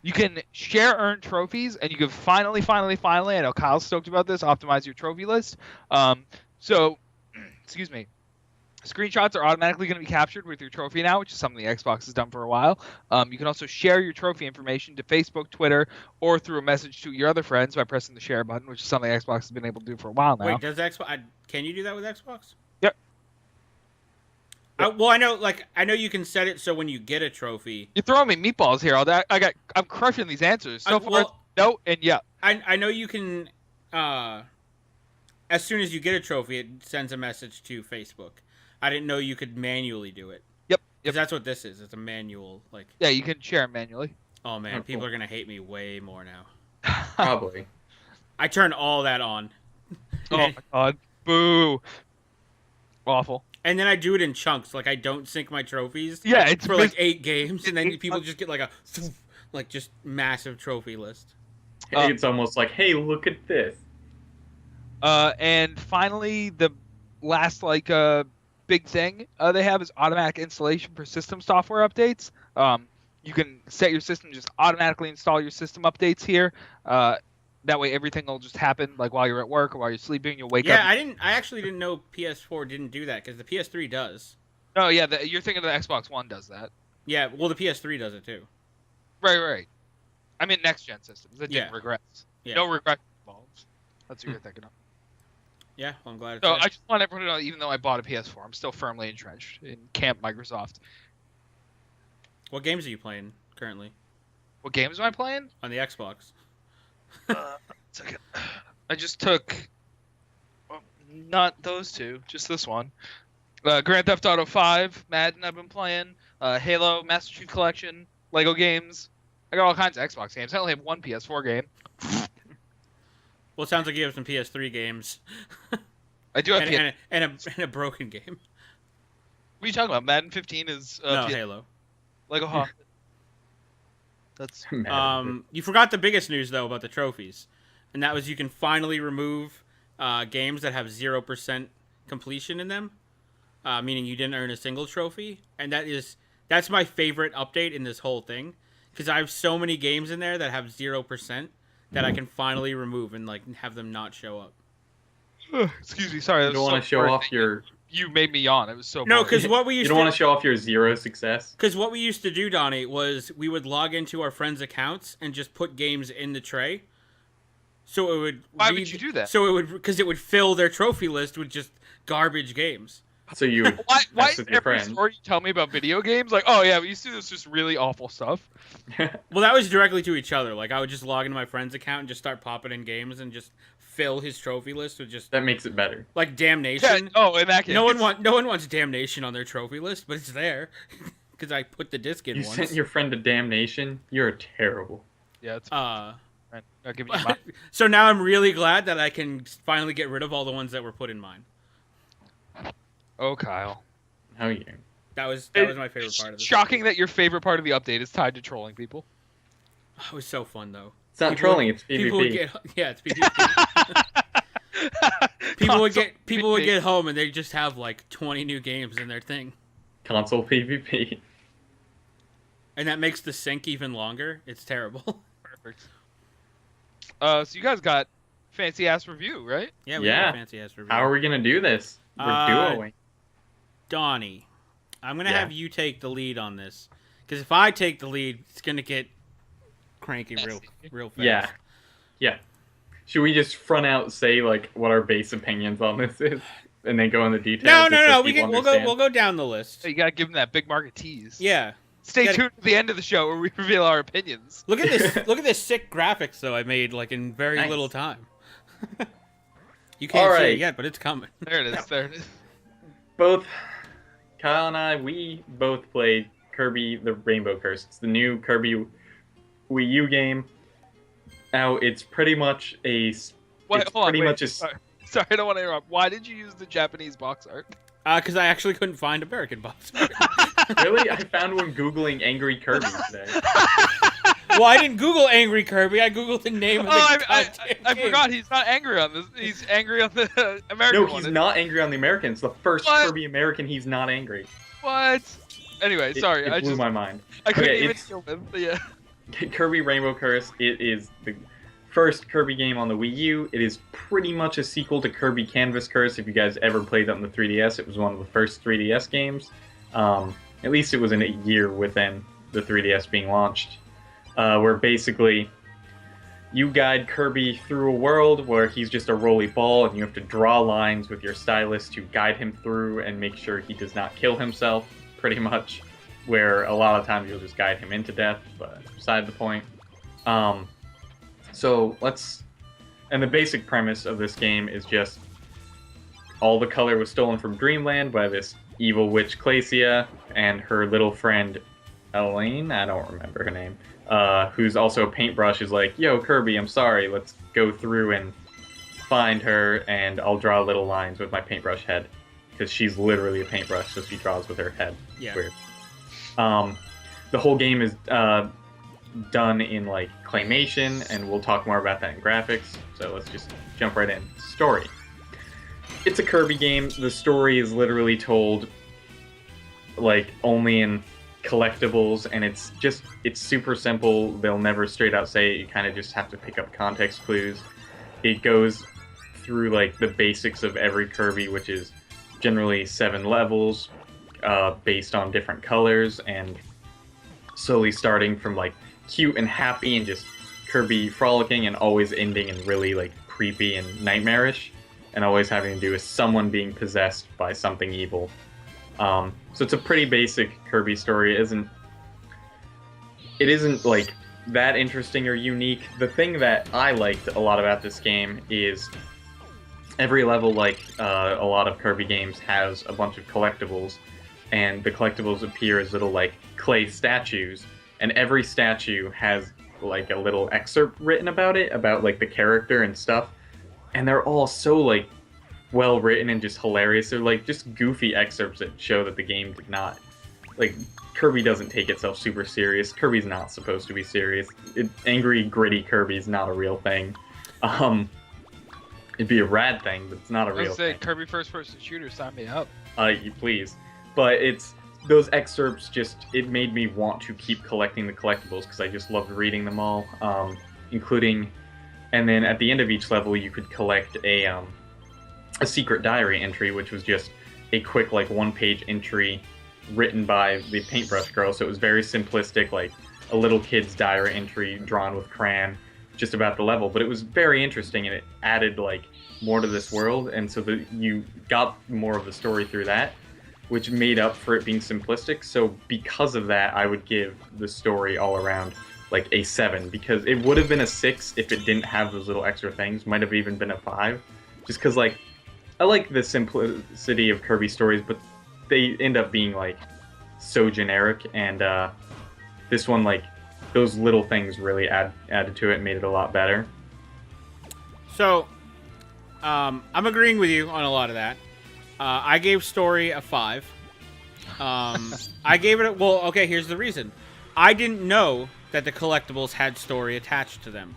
You can share earned trophies, and you can finally, I know Kyle's stoked about this, optimize your trophy list. So, excuse me. Screenshots are automatically going to be captured with your trophy now, which is something the Xbox has done for a while. You can also share your trophy information to Facebook, Twitter, or through a message to your other friends by pressing the share button, which is something Xbox has been able to do for a while now. Wait, does Xbox? Can you do that with Xbox? Yep. Well, I know you can set it so when you get a trophy. You're throwing me meatballs here. I'm crushing these answers so far. Well, no and yeah. I know you can. As soon as you get a trophy, it sends a message to Facebook. I didn't know you could manually do it. Yep. Because that's what this is. It's a manual. Yeah, you can share them manually. Oh man, people cool. are gonna hate me way more now. Probably. I turned all that on. Oh my god. Boo. Awful. And then I do it in chunks. Like I don't sync my trophies. Yeah, it's for 8 games, and then people just get just massive trophy list. It's almost like, hey, look at this. And finally, the last big thing they have is automatic installation for system software updates. You can set your system just automatically install your system updates here. That way, everything will just happen while you're at work or while you're sleeping. You'll wake up. Yeah, I actually didn't know PS4 didn't do that because the PS3 does. Oh yeah, you're thinking the Xbox One does that. Yeah, well the PS3 does it too. Right. I mean next gen systems. That didn't regrets. Yeah. No regret involved. That's what you're thinking of. Yeah, well, I'm glad. So I just want everyone to know, even though I bought a PS4, I'm still firmly entrenched in Camp Microsoft. What games are you playing currently? What games am I playing? On the Xbox. Second. I just took, not those two, just this one. Grand Theft Auto 5, Madden I've been playing, Halo, Master Chief Collection, Lego games. I got all kinds of Xbox games. I only have one PS4 game. Well, it sounds like you have some PS3 games. I do have and a broken game. What are you talking about? Madden 15 is Halo. Lego Hawk. That's you forgot the biggest news though about the trophies, and that was you can finally remove games that have 0% completion in them, meaning you didn't earn a single trophy, and that's my favorite update in this whole thing because I have so many games in there that have 0% that I can finally remove and have them not show up. Excuse me, sorry. You don't want to show off your. You made me yawn. It was so. No, because what we used you don't want to show off your 0 success. Because what we used to do, Donnie, was we would log into our friends' accounts and just put games in the tray. So it would. Why would you do that? So it would because it would fill their trophy list with just garbage games. So you. why is every story you tell me about video games oh yeah, we used to do this just really awful stuff? Well, that was directly to each other. I would just log into my friend's account and just start popping in games and just fill his trophy list with just. That makes it better. Like Damnation. Yeah, in that case. No one wants Damnation on their trophy list, but it's there because I put the disc in You once. sent your friend to Damnation. You're terrible. Yeah, it's. Not giving you mine. So now I'm really glad that I can finally get rid of all the ones that were put in mine. Oh, Kyle. Oh yeah. That was my favorite part of it. Shocking that your favorite part of the update is tied to trolling people. It was so fun though. It's not trolling. It's PvP. It's PvP. people would get home and they just have 20 new games in their thing. Console PvP. And that makes the sync even longer. It's terrible. Perfect. So you guys got fancy ass review, right? Yeah, we got a fancy ass review. How are we gonna do this? We're duoing. Donnie, I'm gonna have you take the lead on this, because if I take the lead, it's gonna get cranky real fast. Yeah. Should we just front out say what our base opinions on this is, and then go into details? No. We'll go down the list. So you gotta give them that big market tease. Yeah. Stay tuned to the end of the show where we reveal our opinions. Look at this! Look at this sick graphics though I made in very little time. You can't see it yet, but it's coming. There it is. There it is. Both Kyle and I, we both played Kirby: The Rainbow Curse. It's the new Kirby Wii U game. Now it's pretty much a. Sorry, I don't want to interrupt. Why did you use the Japanese box art? Because I actually couldn't find American box art. Really? I found one Googling Angry Kirby today. Well, I didn't Google Angry Kirby. I Googled the name of the I forgot he's not angry on this. He's angry on the American one. No, he's not angry on the American. It's the first Kirby American he's not angry. What? Anyway, sorry. It blew my mind. I couldn't even deal with it, yeah. Kirby Rainbow Curse, it is the first Kirby game on the Wii U. It is pretty much a sequel to Kirby Canvas Curse. If you guys ever played that on the 3DS, it was one of the first 3DS games. At least it was in a year within the 3DS being launched, where basically you guide Kirby through a world where he's just a roly ball, and you have to draw lines with your stylus to guide him through and make sure he does not kill himself, pretty much, where a lot of times you'll just guide him into death, but beside the point. And the basic premise of this game is just all the color was stolen from Dreamland by this evil witch Glacia and her little friend Elaine, I don't remember her name, who's also a paintbrush, is like, yo, Kirby, I'm sorry, let's go through and find her, and I'll draw little lines with my paintbrush head, because she's literally a paintbrush, so she draws with her head. Yeah. Weird. The whole game is done in like claymation, and we'll talk more about that in graphics, so let's just jump right in. Story. It's a Kirby game. The story is literally told like only in collectibles, and it's super simple. They'll never straight out say it. You kind of just have to pick up context clues. It goes through like the basics of every Kirby, which is generally 7 levels based on different colors, and slowly starting from like cute and happy and just Kirby frolicking, and always ending in really like creepy and nightmarish, and always having to do with someone being possessed by something evil. So it's a pretty basic Kirby story. It isn't like that interesting or unique. The thing that I liked a lot about this game is every level, like a lot of Kirby games, has a bunch of collectibles, and the collectibles appear as little like clay statues, and every statue has like a little excerpt written about it, about like the character and stuff, and they're all so like well written and just hilarious. They're like just goofy excerpts that show that the game did not, like, Kirby doesn't take itself super serious. Kirby's not supposed to be serious. Angry, gritty Kirby's not a real thing. It'd be a rad thing, but it's not a real thing. Kirby first-person shooter, sign me up. You please. But it's those excerpts, it made me want to keep collecting the collectibles, because I just loved reading them all, including, and then at the end of each level you could collect a secret diary entry, which was just a quick like 1-page entry written by the paintbrush girl. So it was very simplistic, like a little kid's diary entry drawn with crayon, just about the level. But it was very interesting, and it added like more to this world, and so you got more of the story through that, which made up for it being simplistic. So because of that, I would give the story all around like a 7, because it would have been a 6 if it didn't have those little extra things. Might have even been a 5, just because like I like the simplicity of Kirby stories, but they end up being like so generic, and this one, like, those little things really added to it and made it a lot better. So I'm agreeing with you on a lot of that. I gave story a 5. I gave it well, okay, here's the reason. I didn't know that the collectibles had story attached to them.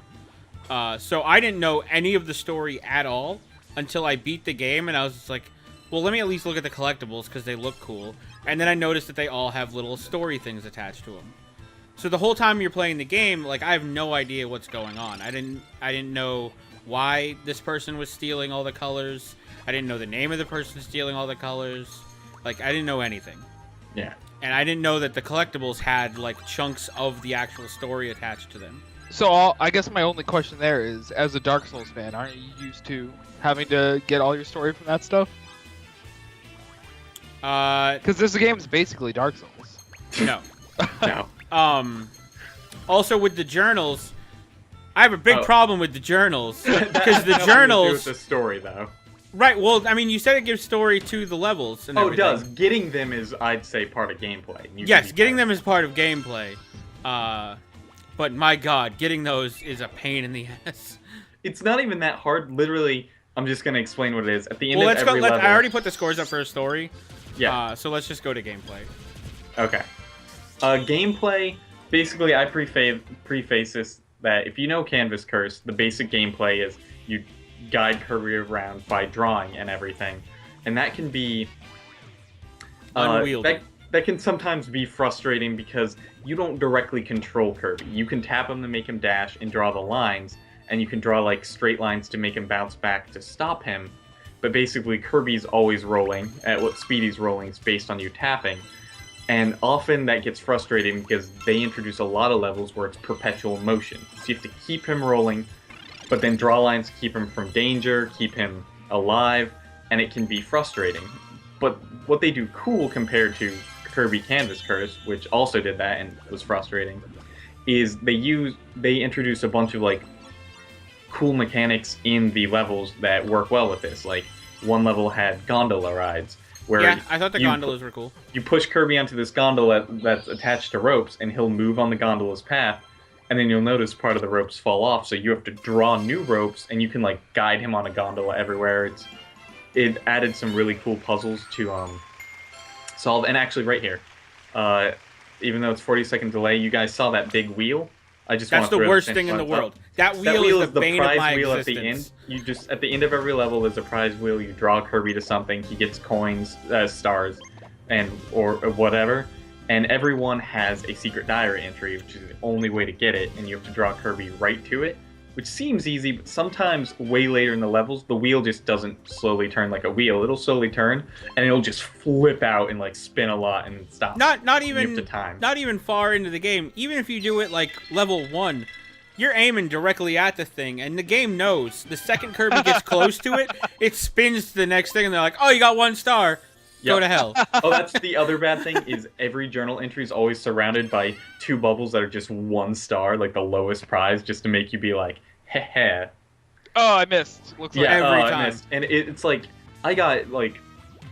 So I didn't know any of the story at all until I beat the game, and I was just like, well, let me at least look at the collectibles because they look cool. And then I noticed that they all have little story things attached to them. So the whole time you're playing the game, like, I have no idea what's going on. I didn't know why this person was stealing all the colors. I didn't know the name of the person stealing all the colors. Like, I didn't know anything. Yeah. And I didn't know that the collectibles had, like, chunks of the actual story attached to them. So I guess my only question there is, as a Dark Souls fan, aren't you used to having to get all your story from that stuff? Because this game's basically Dark Souls. No. No. Also with the journals, I have a big problem with the journals, because the Nothing journals. to do with the story, though. Right. Well, I mean, you said it gives story to the levels and everything. It does. Getting them is, I'd say, part of gameplay. Yes, getting them is part of gameplay. But my God, getting those is a pain in the ass. It's not even that hard. Literally, I'm just gonna explain what it is. At the end Well, of let's go. every level. I already put the scores up for a story. Yeah. So let's just go to gameplay. Okay. Gameplay. Basically, I preface this that if you know Canvas Curse, the basic gameplay is you guide Kirby around by drawing and everything, and that can be unwieldy. That can sometimes be frustrating because you don't directly control Kirby. You can tap him to make him dash and draw the lines, and you can draw like straight lines to make him bounce back to stop him. But basically, Kirby's always rolling at what speed he's rolling. It's based on you tapping. And often that gets frustrating because they introduce a lot of levels where it's perpetual motion. So you have to keep him rolling, but then draw lines to keep him from danger, keep him alive, and it can be frustrating. But what they do cool compared to Kirby Canvas Curse, which also did that and was frustrating, is they introduce a bunch of like cool mechanics in the levels that work well with this. Like one level had gondola rides where I thought the gondolas were cool. You push Kirby onto this gondola that's attached to ropes, and he'll move on the gondola's path, and then you'll notice part of the ropes fall off, so you have to draw new ropes, and you can like guide him on a gondola everywhere. It added some really cool puzzles to solve. And actually, right here, even though it's 40-second delay, you guys saw that big wheel. That's the worst thing in the world. That wheel is the bane of my wheel existence. at the end. At the end of every level, there's a prize wheel. You draw Kirby to something. He gets coins, stars, or whatever. And everyone has a secret diary entry, which is the only way to get it. And you have to draw Kirby right to it, which seems easy, but sometimes way later in the levels, the wheel just doesn't slowly turn like a wheel. It'll slowly turn, and it'll just flip out and like spin a lot and stop. Not even far into the game. Even if you do it like level 1, you're aiming directly at the thing, and the game knows the second Kirby gets close to it, it spins to the next thing, and they're like, "Oh, you got 1 star." Go to hell. Oh, that's the other bad thing, is every journal entry is always surrounded by 2 bubbles that are just 1 star, like the lowest prize, just to make you be like, heh. Oh, I missed. Looks like every time. I missed. And it's like, I got, like,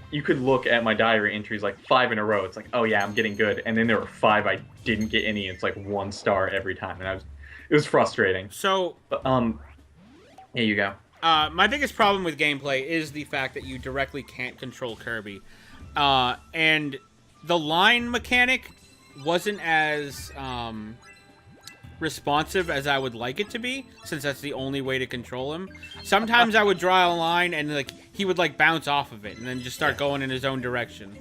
you could look at my diary entries, like 5 in a row. It's like, oh yeah, I'm getting good. And then there were 5 I didn't get any. It's like 1 star every time. And it was frustrating. So, here you go. My biggest problem with gameplay is the fact that you directly can't control Kirby. And the line mechanic wasn't as responsive as I would like it to be, since that's the only way to control him. Sometimes I would draw a line and like he would like bounce off of it and then just start going in his own direction.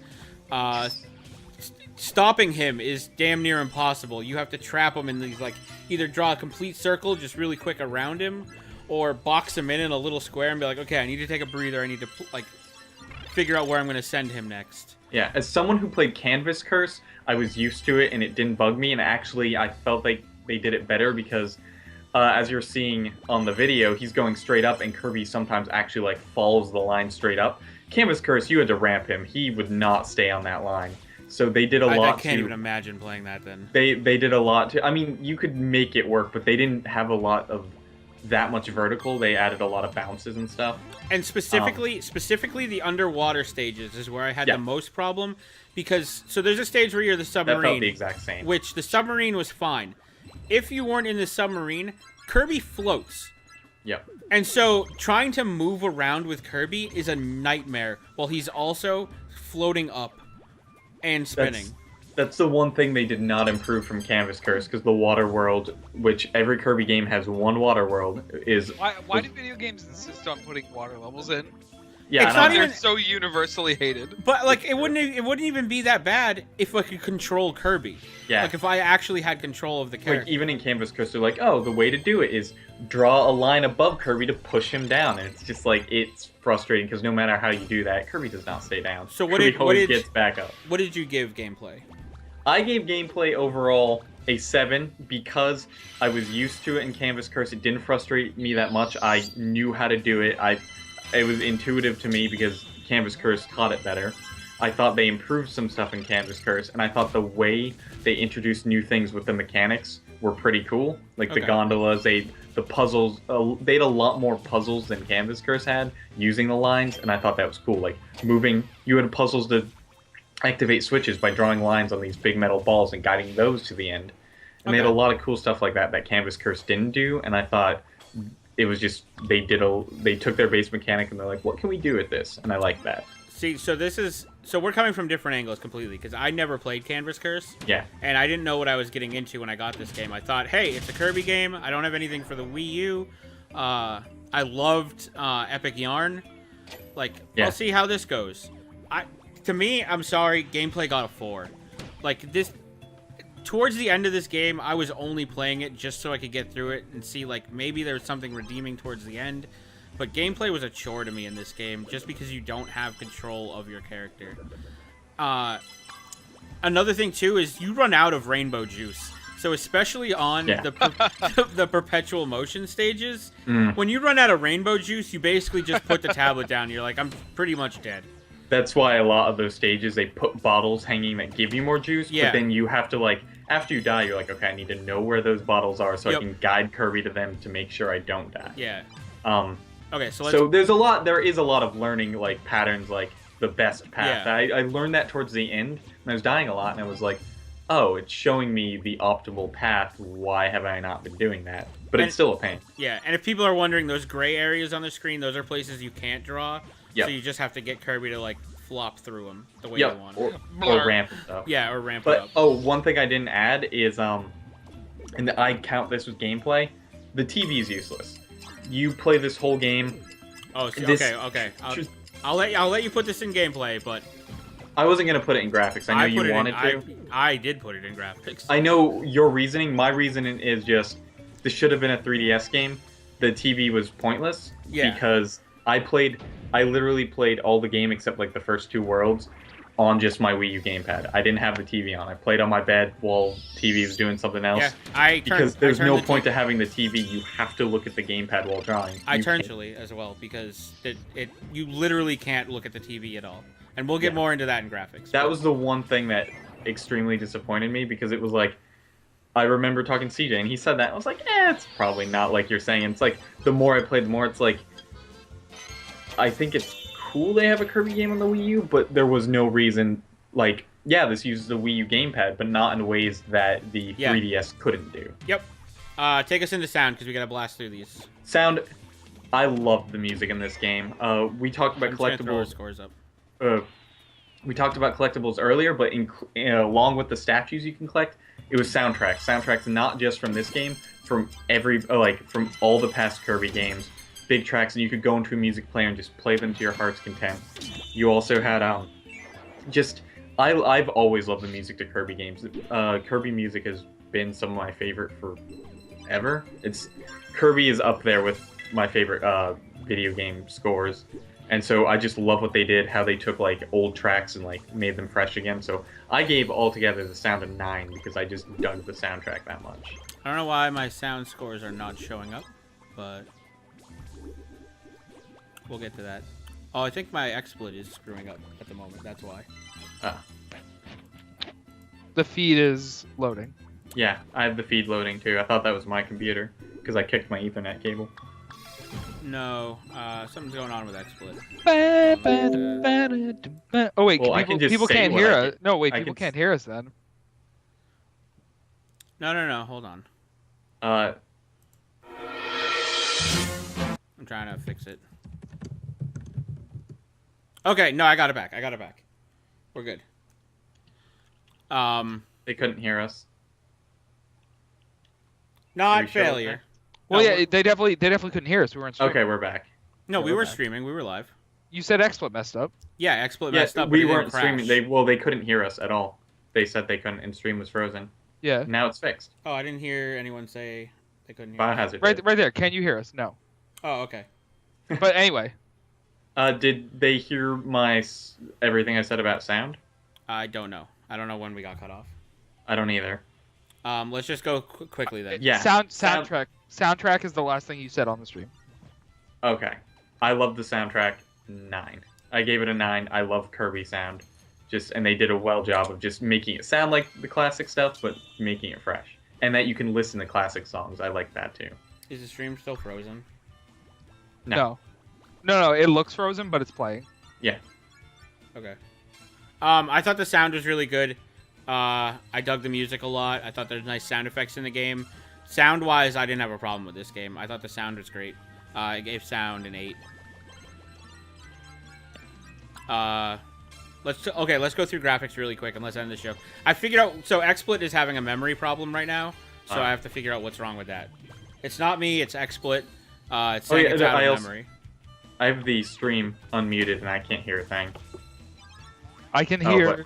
Stopping him is damn near impossible. You have to trap him in these, like, either draw a complete circle just really quick around him, or box him in a little square and be like, okay, I need to take a breather. I need to like figure out where I'm going to send him next. Yeah, as someone who played Canvas Curse, I was used to it and it didn't bug me. And actually, I felt like they did it better because, as you're seeing on the video, he's going straight up, and Kirby sometimes actually like follows the line straight up. Canvas Curse, you had to ramp him. He would not stay on that line. So they did a lot. I can't even imagine playing that then. They did a lot to. I mean, you could make it work, but they didn't have a lot of that much vertical. They added a lot of bounces and stuff. And specifically the underwater stages is where I had the most problem, because so there's a stage where you're the submarine. That felt the exact same. Which the submarine was fine. If you weren't in the submarine, Kirby floats. Yep. And so trying to move around with Kirby is a nightmare while he's also floating up and spinning. That's the one thing they did not improve from Canvas Curse, because the water world, which every Kirby game has one water world, is... Why do video games insist on putting water levels in? Yeah, it's not even they're so universally hated. But like, it wouldn't even be that bad if I could control Kirby. Yeah. Like if I actually had control of the character. Like even in Canvas Curse, they're like, oh, the way to do it is draw a line above Kirby to push him down, and it's just like, it's frustrating because no matter how you do that, Kirby does not stay down. So Kirby always gets back up. What did you give gameplay? I gave gameplay overall a 7 because I was used to it in Canvas Curse. It didn't frustrate me that much. I knew how to do it. It was intuitive to me because Canvas Curse taught it better. I thought they improved some stuff in Canvas Curse, and I thought the way they introduced new things with the mechanics were pretty cool. Like the gondolas, the puzzles, they had a lot more puzzles than Canvas Curse had using the lines, and I thought that was cool. Like moving, you had puzzles to activate switches by drawing lines on these big metal balls and guiding those to the end. And they had a lot of cool stuff like that Canvas Curse didn't do, and I thought it was just, they took their base mechanic and they're like, what can we do with this? And I like that. See, so we're coming from different angles completely, because I never played Canvas Curse. Yeah. And I didn't know what I was getting into when I got this game. I thought, hey, it's a Kirby game. I don't have anything for the Wii U. I loved Epic Yarn. Like, I'll see how this goes. To me, I'm sorry, gameplay got a 4. Like, this... towards the end of this game, I was only playing it just so I could get through it and see, like, maybe there was something redeeming towards the end. But gameplay was a chore to me in this game, just because you don't have control of your character. Another thing, too, is you run out of rainbow juice. So especially on the perpetual motion stages, when you run out of rainbow juice, you basically just put the tablet down. You're like, I'm pretty much dead. That's why a lot of those stages, they put bottles hanging that give you more juice, but then you have to, like, after you die, you're like, okay, I need to know where those bottles are so I can guide Kirby to them to make sure I don't die. Yeah. Okay, so there is a lot of learning, like, patterns, like, the best path. Yeah. I learned that towards the end, and I was dying a lot, and I was like, oh, it's showing me the optimal path. Why have I not been doing that? But it's still a pain. Yeah, and if people are wondering, those gray areas on the screen, those are places you can't draw. Yep. So you just have to get Kirby to, like, flop through them the way you want. Or ramp and stuff. Yeah, or ramp but, up. Oh, one thing I didn't add is, and I count this with gameplay, the TV is useless. You play this whole game. Oh, so, okay. I'll let you put this in gameplay, but I wasn't gonna put it in graphics. I know you wanted to. I did put it in graphics. I know your reasoning. My reasoning is just this should have been a 3DS game. The TV was pointless because I literally played all the game except like the first 2 worlds on just my Wii U gamepad. I didn't have the TV on. I played on my bed while TV was doing something else. Yeah, because there's no point to having the TV. You have to look at the gamepad while drawing. I turned Chili as well because you literally can't look at the TV at all. And we'll get more into that in graphics. That was the one thing that extremely disappointed me because it was like, I remember talking to CJ and he said that. I was like, it's probably not like you're saying. It's like, the more I played, the more it's like, I think it's cool they have a Kirby game on the Wii U, but there was no reason, like, this uses the Wii U gamepad, but not in ways that the 3DS couldn't do. Yep. Take us into sound, because we gotta blast through these. Sound, I love the music in this game. We talked about collectibles. Scores up. We talked about collectibles earlier, but along with the statues you can collect, it was soundtracks. Soundtracks not just from this game, from from all the past Kirby games. Big tracks, and you could go into a music player and just play them to your heart's content. You also had I've always loved the music to Kirby games. Kirby music has been some of my favorite forever. Kirby is up there with my favorite video game scores, and so I just love what they did, how they took like old tracks and like made them fresh again. So I gave altogether the sound a 9 because I just dug the soundtrack that much. I don't know why my sound scores are not showing up, but we'll get to that. Oh, I think my XSplit is screwing up at the moment. That's why. The feed is loading. Yeah, I have the feed loading too. I thought that was my computer because I kicked my Ethernet cable. No, something's going on with XSplit. Oh wait, people can't hear us. No, wait, people can't hear us then. No, hold on. I'm trying to fix it. Okay, no, I got it back. We're good. They couldn't hear us. Not failure. Well, yeah, they definitely couldn't hear us. We weren't streaming. Okay, we're back. No, we were streaming. We were live. You said XSplit messed up. Yeah, XSplit messed up. We weren't streaming. They couldn't hear us at all. They said they couldn't, and stream was frozen. Yeah. Now it's fixed. Oh, I didn't hear anyone say they couldn't hear us. Right there. Can you hear us? No. Oh, okay. But anyway. Did they hear everything I said about sound? I don't know. I don't know when we got cut off. I don't either. Let's just go quickly then. Yeah. Soundtrack. Soundtrack is the last thing you said on the stream. Okay. I love the soundtrack. 9. I gave it a 9. I love Kirby sound. And they did a well job of just making it sound like the classic stuff, but making it fresh. And that you can listen to classic songs. I like that too. Is the stream still frozen? No, it looks frozen, but it's playing. Yeah. Okay. I thought the sound was really good. I dug the music a lot. I thought there's nice sound effects in the game. Sound-wise, I didn't have a problem with this game. I thought the sound was great. I gave sound an 8. Let's go through graphics really quick and let's end the show. I figured out, so XSplit is having a memory problem right now, so I have to figure out what's wrong with that. It's not me, it's XSplit. It's saying it's out of memory. I have the stream unmuted and I can't hear a thing. I can hear.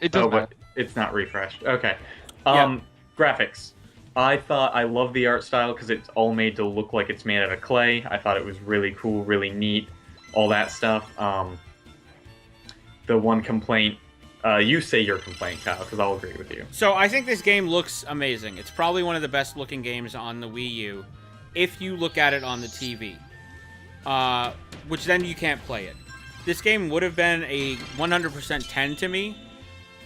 It doesn't matter. But it's not refreshed. Okay. Graphics. I love the art style because it's all made to look like it's made out of clay. I thought it was really cool, really neat, all that stuff. The one complaint, you say your complaint, Kyle, because I'll agree with you. So I think this game looks amazing. It's probably one of the best looking games on the Wii U, if you look at it on the TV, which then you can't play it. This game would have been a 100% 10 to me,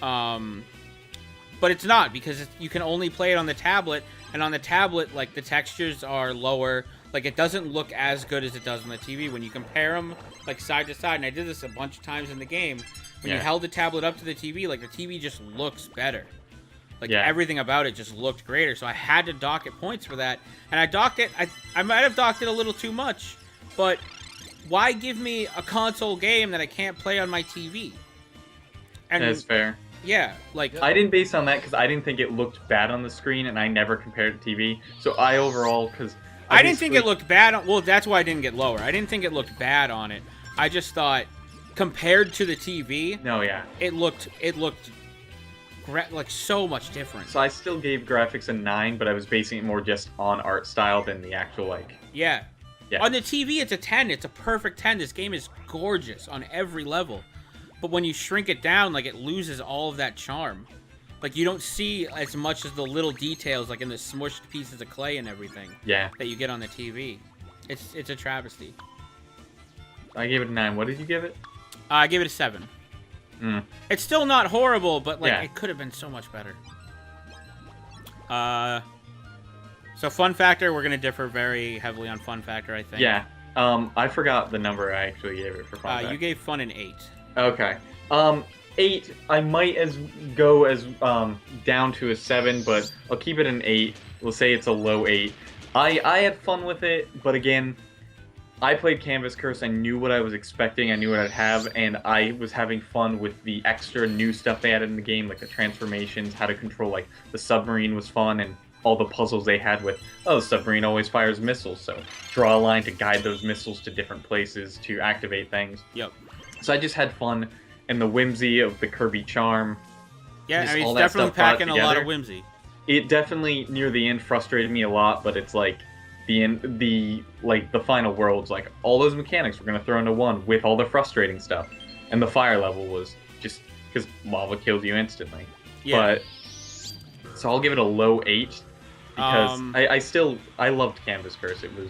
but it's not, because you can only play it on the tablet, and on the tablet, like, the textures are lower. Like, it doesn't look as good as it does on the TV. When you compare them, like, side to side, and I did this a bunch of times in the game, when you held the tablet up to the TV, like, the TV just looks better. Like, everything about it just looked greater, so I had to dock it points for that. And I docked it, I might have docked it a little too much, but why give me a console game that I can't play on my TV? And that's fair. Yeah, like... I didn't base on that because I didn't think it looked bad on the screen, and I never compared it to TV. So I overall, because... I didn't think it looked bad on... Well, that's why I didn't get lower. I didn't think it looked bad on it. I just thought, compared to the TV... No, yeah. It looked like so much different. So I still gave graphics a 9, but I was basing it more just on art style than the actual, like... Yeah. On the TV, it's a 10. It's a perfect 10. This game is gorgeous on every level. But when you shrink it down, like, it loses all of that charm. Like, you don't see as much as the little details, like in the smushed pieces of clay and everything. Yeah. That you get on the TV. It's a travesty. I gave it a 9. What did you give it? I gave it a 7. It's still not horrible, but, like, it could have been so much better. So fun factor, we're going to differ very heavily on fun factor, I think. Yeah. I forgot the number I actually gave it for fun factor. You gave fun an 8. Okay. 8, I might go as down to a 7, but I'll keep it an 8. We'll say it's a low 8. I had fun with it, but again, I played Canvas Curse. I knew what I was expecting. I knew what I'd have, and I was having fun with the extra new stuff they added in the game, like the transformations, how to control, like, the submarine was fun, and all the puzzles they had with, the submarine always fires missiles, so draw a line to guide those missiles to different places to activate things. Yep. So I just had fun, and the whimsy of the Kirby charm. Yeah, I mean, it's definitely packing a lot of whimsy. It definitely, near the end, frustrated me a lot, but it's like, the final world's like, all those mechanics we're going to throw into one with all the frustrating stuff. And the fire level was just, because lava kills you instantly. Yeah. But, so I'll give it a low 8, because I loved Canvas Curse. It was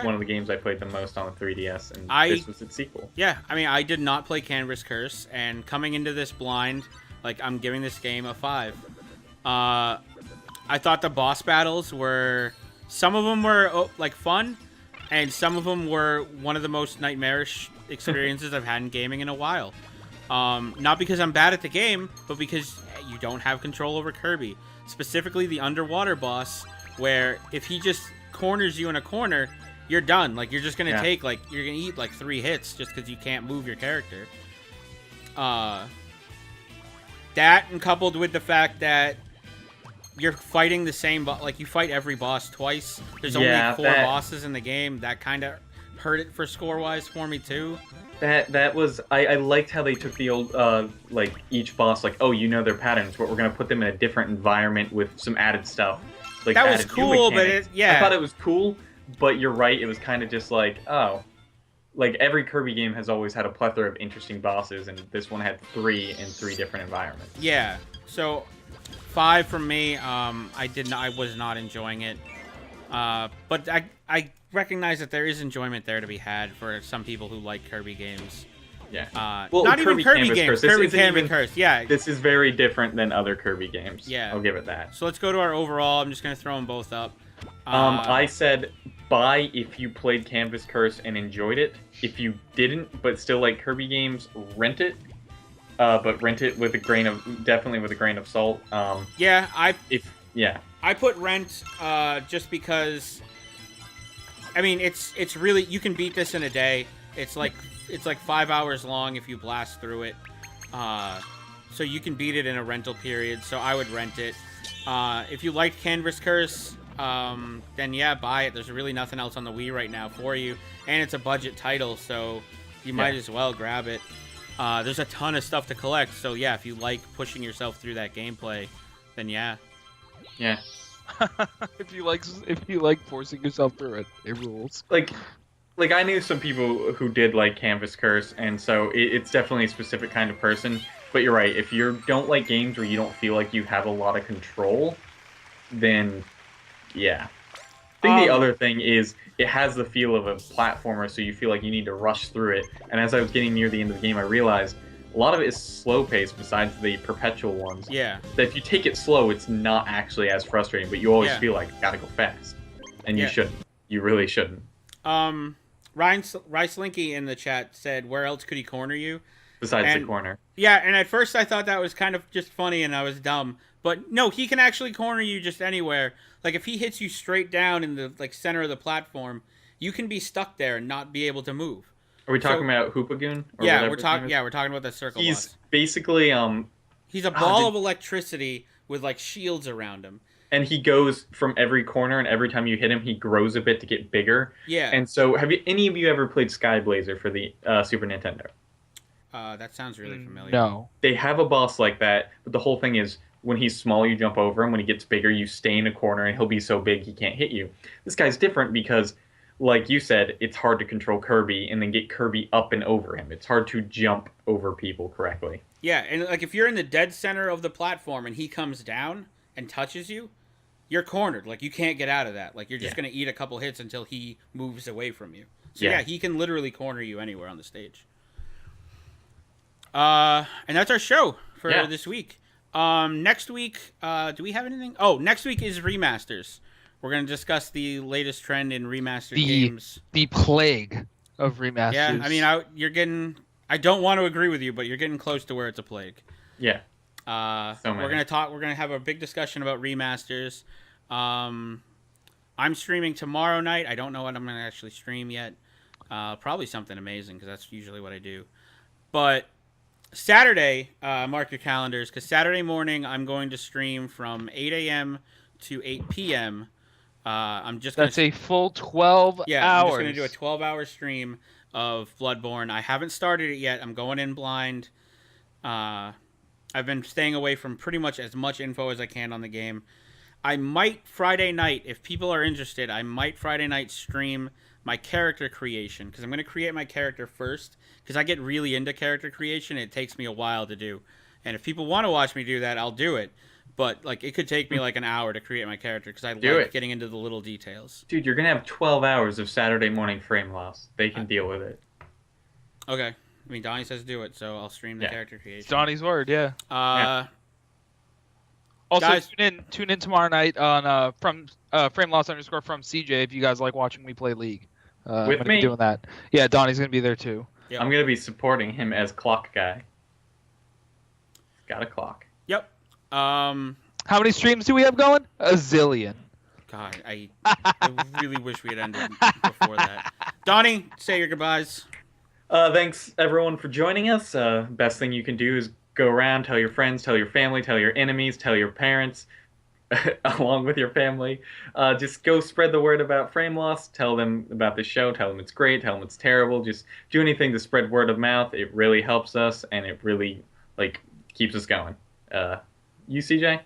one of the games I played the most on the 3DS, and this was its sequel. Yeah, I mean, I did not play Canvas Curse, and coming into this blind, like, I'm giving this game a 5. I thought the boss battles were... Some of them were, like, fun, and some of them were one of the most nightmarish experiences I've had in gaming in a while. Not because I'm bad at the game, but because you don't have control over Kirby. Specifically the underwater boss, where if he just corners you in a corner, you're done. Like, you're just going to take, like, you're going to eat, like, 3 hits just because you can't move your character. That, and coupled with the fact that you're fighting the same like, you fight every boss twice. There's only 4 bosses in the game. That kind of hurt it for score-wise for me, too. That was... I liked how they took the old, like, each boss, like, you know their patterns, but we're going to put them in a different environment with some added stuff. Like, that was cool, but I thought it was cool, but you're right, it was kind of just like, like, every Kirby game has always had a plethora of interesting bosses, and this one had 3 in 3 different environments. Yeah, so 5 from me. I was not enjoying it, but I recognize that there is enjoyment there to be had for some people who like Kirby games. Yeah. Well, not even Kirby games. Kirby Canvas Curse. Yeah. This is very different than other Kirby games. Yeah. I'll give it that. So let's go to our overall. I'm just gonna throw them both up. I said buy if you played Canvas Curse and enjoyed it. If you didn't, but still like Kirby games, rent it. But rent it with definitely with a grain of salt. I put rent just because. I mean, it's really, you can beat this in a day. It's like 5 hours long if you blast through it. So you can beat it in a rental period. So I would rent it. If you liked Canvas Curse, then yeah, buy it. There's really nothing else on the Wii right now for you, and it's a budget title, so you might as well grab it. There's a ton of stuff to collect, so yeah, if you like pushing yourself through that gameplay, then yeah. Yeah. if you like forcing yourself through it, it rules. Like I knew some people who did like Canvas Curse, and so it's definitely a specific kind of person. But you're right. If you don't like games where you don't feel like you have a lot of control, then yeah. I think the other thing is it has the feel of a platformer, so you feel like you need to rush through it. And as I was getting near the end of the game, I realized a lot of it is slow paced besides the perpetual ones. Yeah. That if you take it slow, it's not actually as frustrating, but you always Yeah. feel like gotta go fast, and you Yeah. shouldn't. You really shouldn't. Rice Linky in the chat said, "Where else could he corner you?" Besides the And- corner. Yeah, and at first I thought that was kind of just funny and I was dumb. But no, he can actually corner you just anywhere. Like if he hits you straight down in the center of the platform, you can be stuck there and not be able to move. Are we talking So- about Hoopagoon? Or Yeah, whatever we're his talking. name is? Yeah, we're talking about that circle He's boss. basically He's a ball did- of electricity with like shields around him. and he goes from every corner, and every time you hit him, he grows a bit to get bigger. Yeah, And so, have any of you ever played Sky Blazer for the Super Nintendo? that sounds really familiar. No. They have a boss like that, but the whole thing is when he's small, you jump over him. When he gets bigger, you stay in a corner, and he'll be so big he can't hit you. This guy's different because, like you said, it's hard to control Kirby and then get Kirby up and over him. It's hard to jump over people correctly. Yeah, and like if you're in the dead center of the platform and he comes down and touches you, you're cornered. Like you can't get out of that. Like you're just Yeah. gonna eat a couple hits until he moves away from you. So Yeah. yeah, he can literally corner you anywhere on the stage. And that's our show for Yeah. this week. Next week, do we have anything? Oh, next week is remasters. We're gonna discuss the latest trend in remastered games. The plague of remasters. Yeah, I mean, you're getting. I don't want to agree with you, but you're getting close to where it's a plague. Yeah. We're gonna talk. We're gonna have a big discussion about remasters. I'm streaming tomorrow night. I don't know what I'm gonna actually stream yet. Probably something amazing because that's usually what I do. But Saturday, mark your calendars because Saturday morning I'm going to stream from 8 a.m. to 8 p.m. I'm just gonna, that's a full 12 I'm hours. just gonna do a 12-hour stream of Bloodborne. I haven't started it yet. I'm going in blind. I've been staying away from pretty much as much info as I can on the game. I might Friday night, if people are interested, I might Friday night stream my character creation because I'm going to create my character first because I get really into character creation. It takes me a while to do. And if people want to watch me do that, I'll do it. But like it could take me like an hour to create my character because I Do like it. getting into the little details. Dude, you're going to have 12 hours of Saturday morning frame loss. They can deal with it. Okay. I mean, Donnie says do it, so I'll stream the Yeah. character creation. It's Donnie's word, yeah. Also, Guys- tune in tomorrow night on from Frameloss _ from CJ if you guys like watching me play League. I'm With gonna me? be doing that. Yeah, Donnie's gonna be there too. Yep. I'm going to be supporting him as clock guy. Got a clock. Yep. How many streams do we have going? A zillion. God, I really wish we had ended before that. Donnie, say your goodbyes. Thanks everyone for joining us. Best thing you can do is go around, tell your friends, tell your family, tell your enemies, tell your parents, along with your family. Just go spread the word about Frameloss. Tell them about the show. Tell them it's great. Tell them it's terrible. Just do anything to spread word of mouth. It really helps us, and it really keeps us going. You, CJ?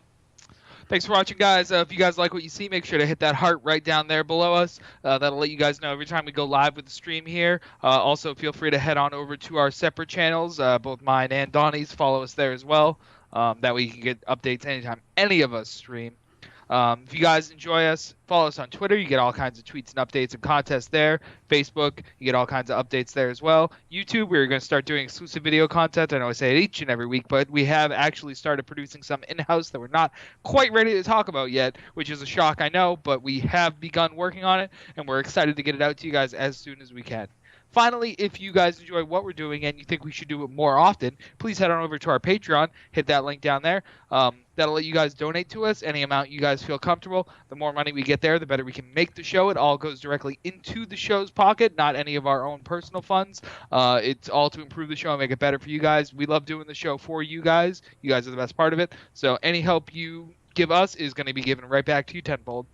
Thanks for watching, guys. If you guys like what you see, make sure to hit that heart right down there below us. That'll let you guys know every time we go live with the stream here. Also, feel free to head on over to our separate channels, both mine and Donnie's. Follow us there as well. That way you can get updates anytime any of us stream. If you guys enjoy us, follow us on Twitter. You get all kinds of tweets and updates and contests there. Facebook, you get all kinds of updates there as well. YouTube, we're going to start doing exclusive video content. I know I say it each and every week, but we have actually started producing some in-house that we're not quite ready to talk about yet, which is a shock, I know, but we have begun working on it, and we're excited to get it out to you guys as soon as we can. Finally, if you guys enjoy what we're doing and you think we should do it more often, please head on over to our Patreon. Hit that link down there. That'll let you guys donate to us any amount you guys feel comfortable. The more money we get there, the better we can make the show. It all goes directly into the show's pocket, not any of our own personal funds. It's all to improve the show and make it better for you guys. We love doing the show for you guys. You guys are the best part of it. So any help you give us is going to be given right back to you tenfold.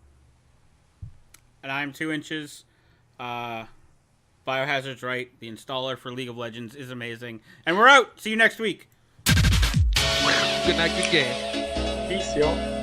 And I'm 2 inches. Biohazard's right. The installer for League of Legends is amazing. And we're out. See you next week. Good night, good game. Peace, y'all.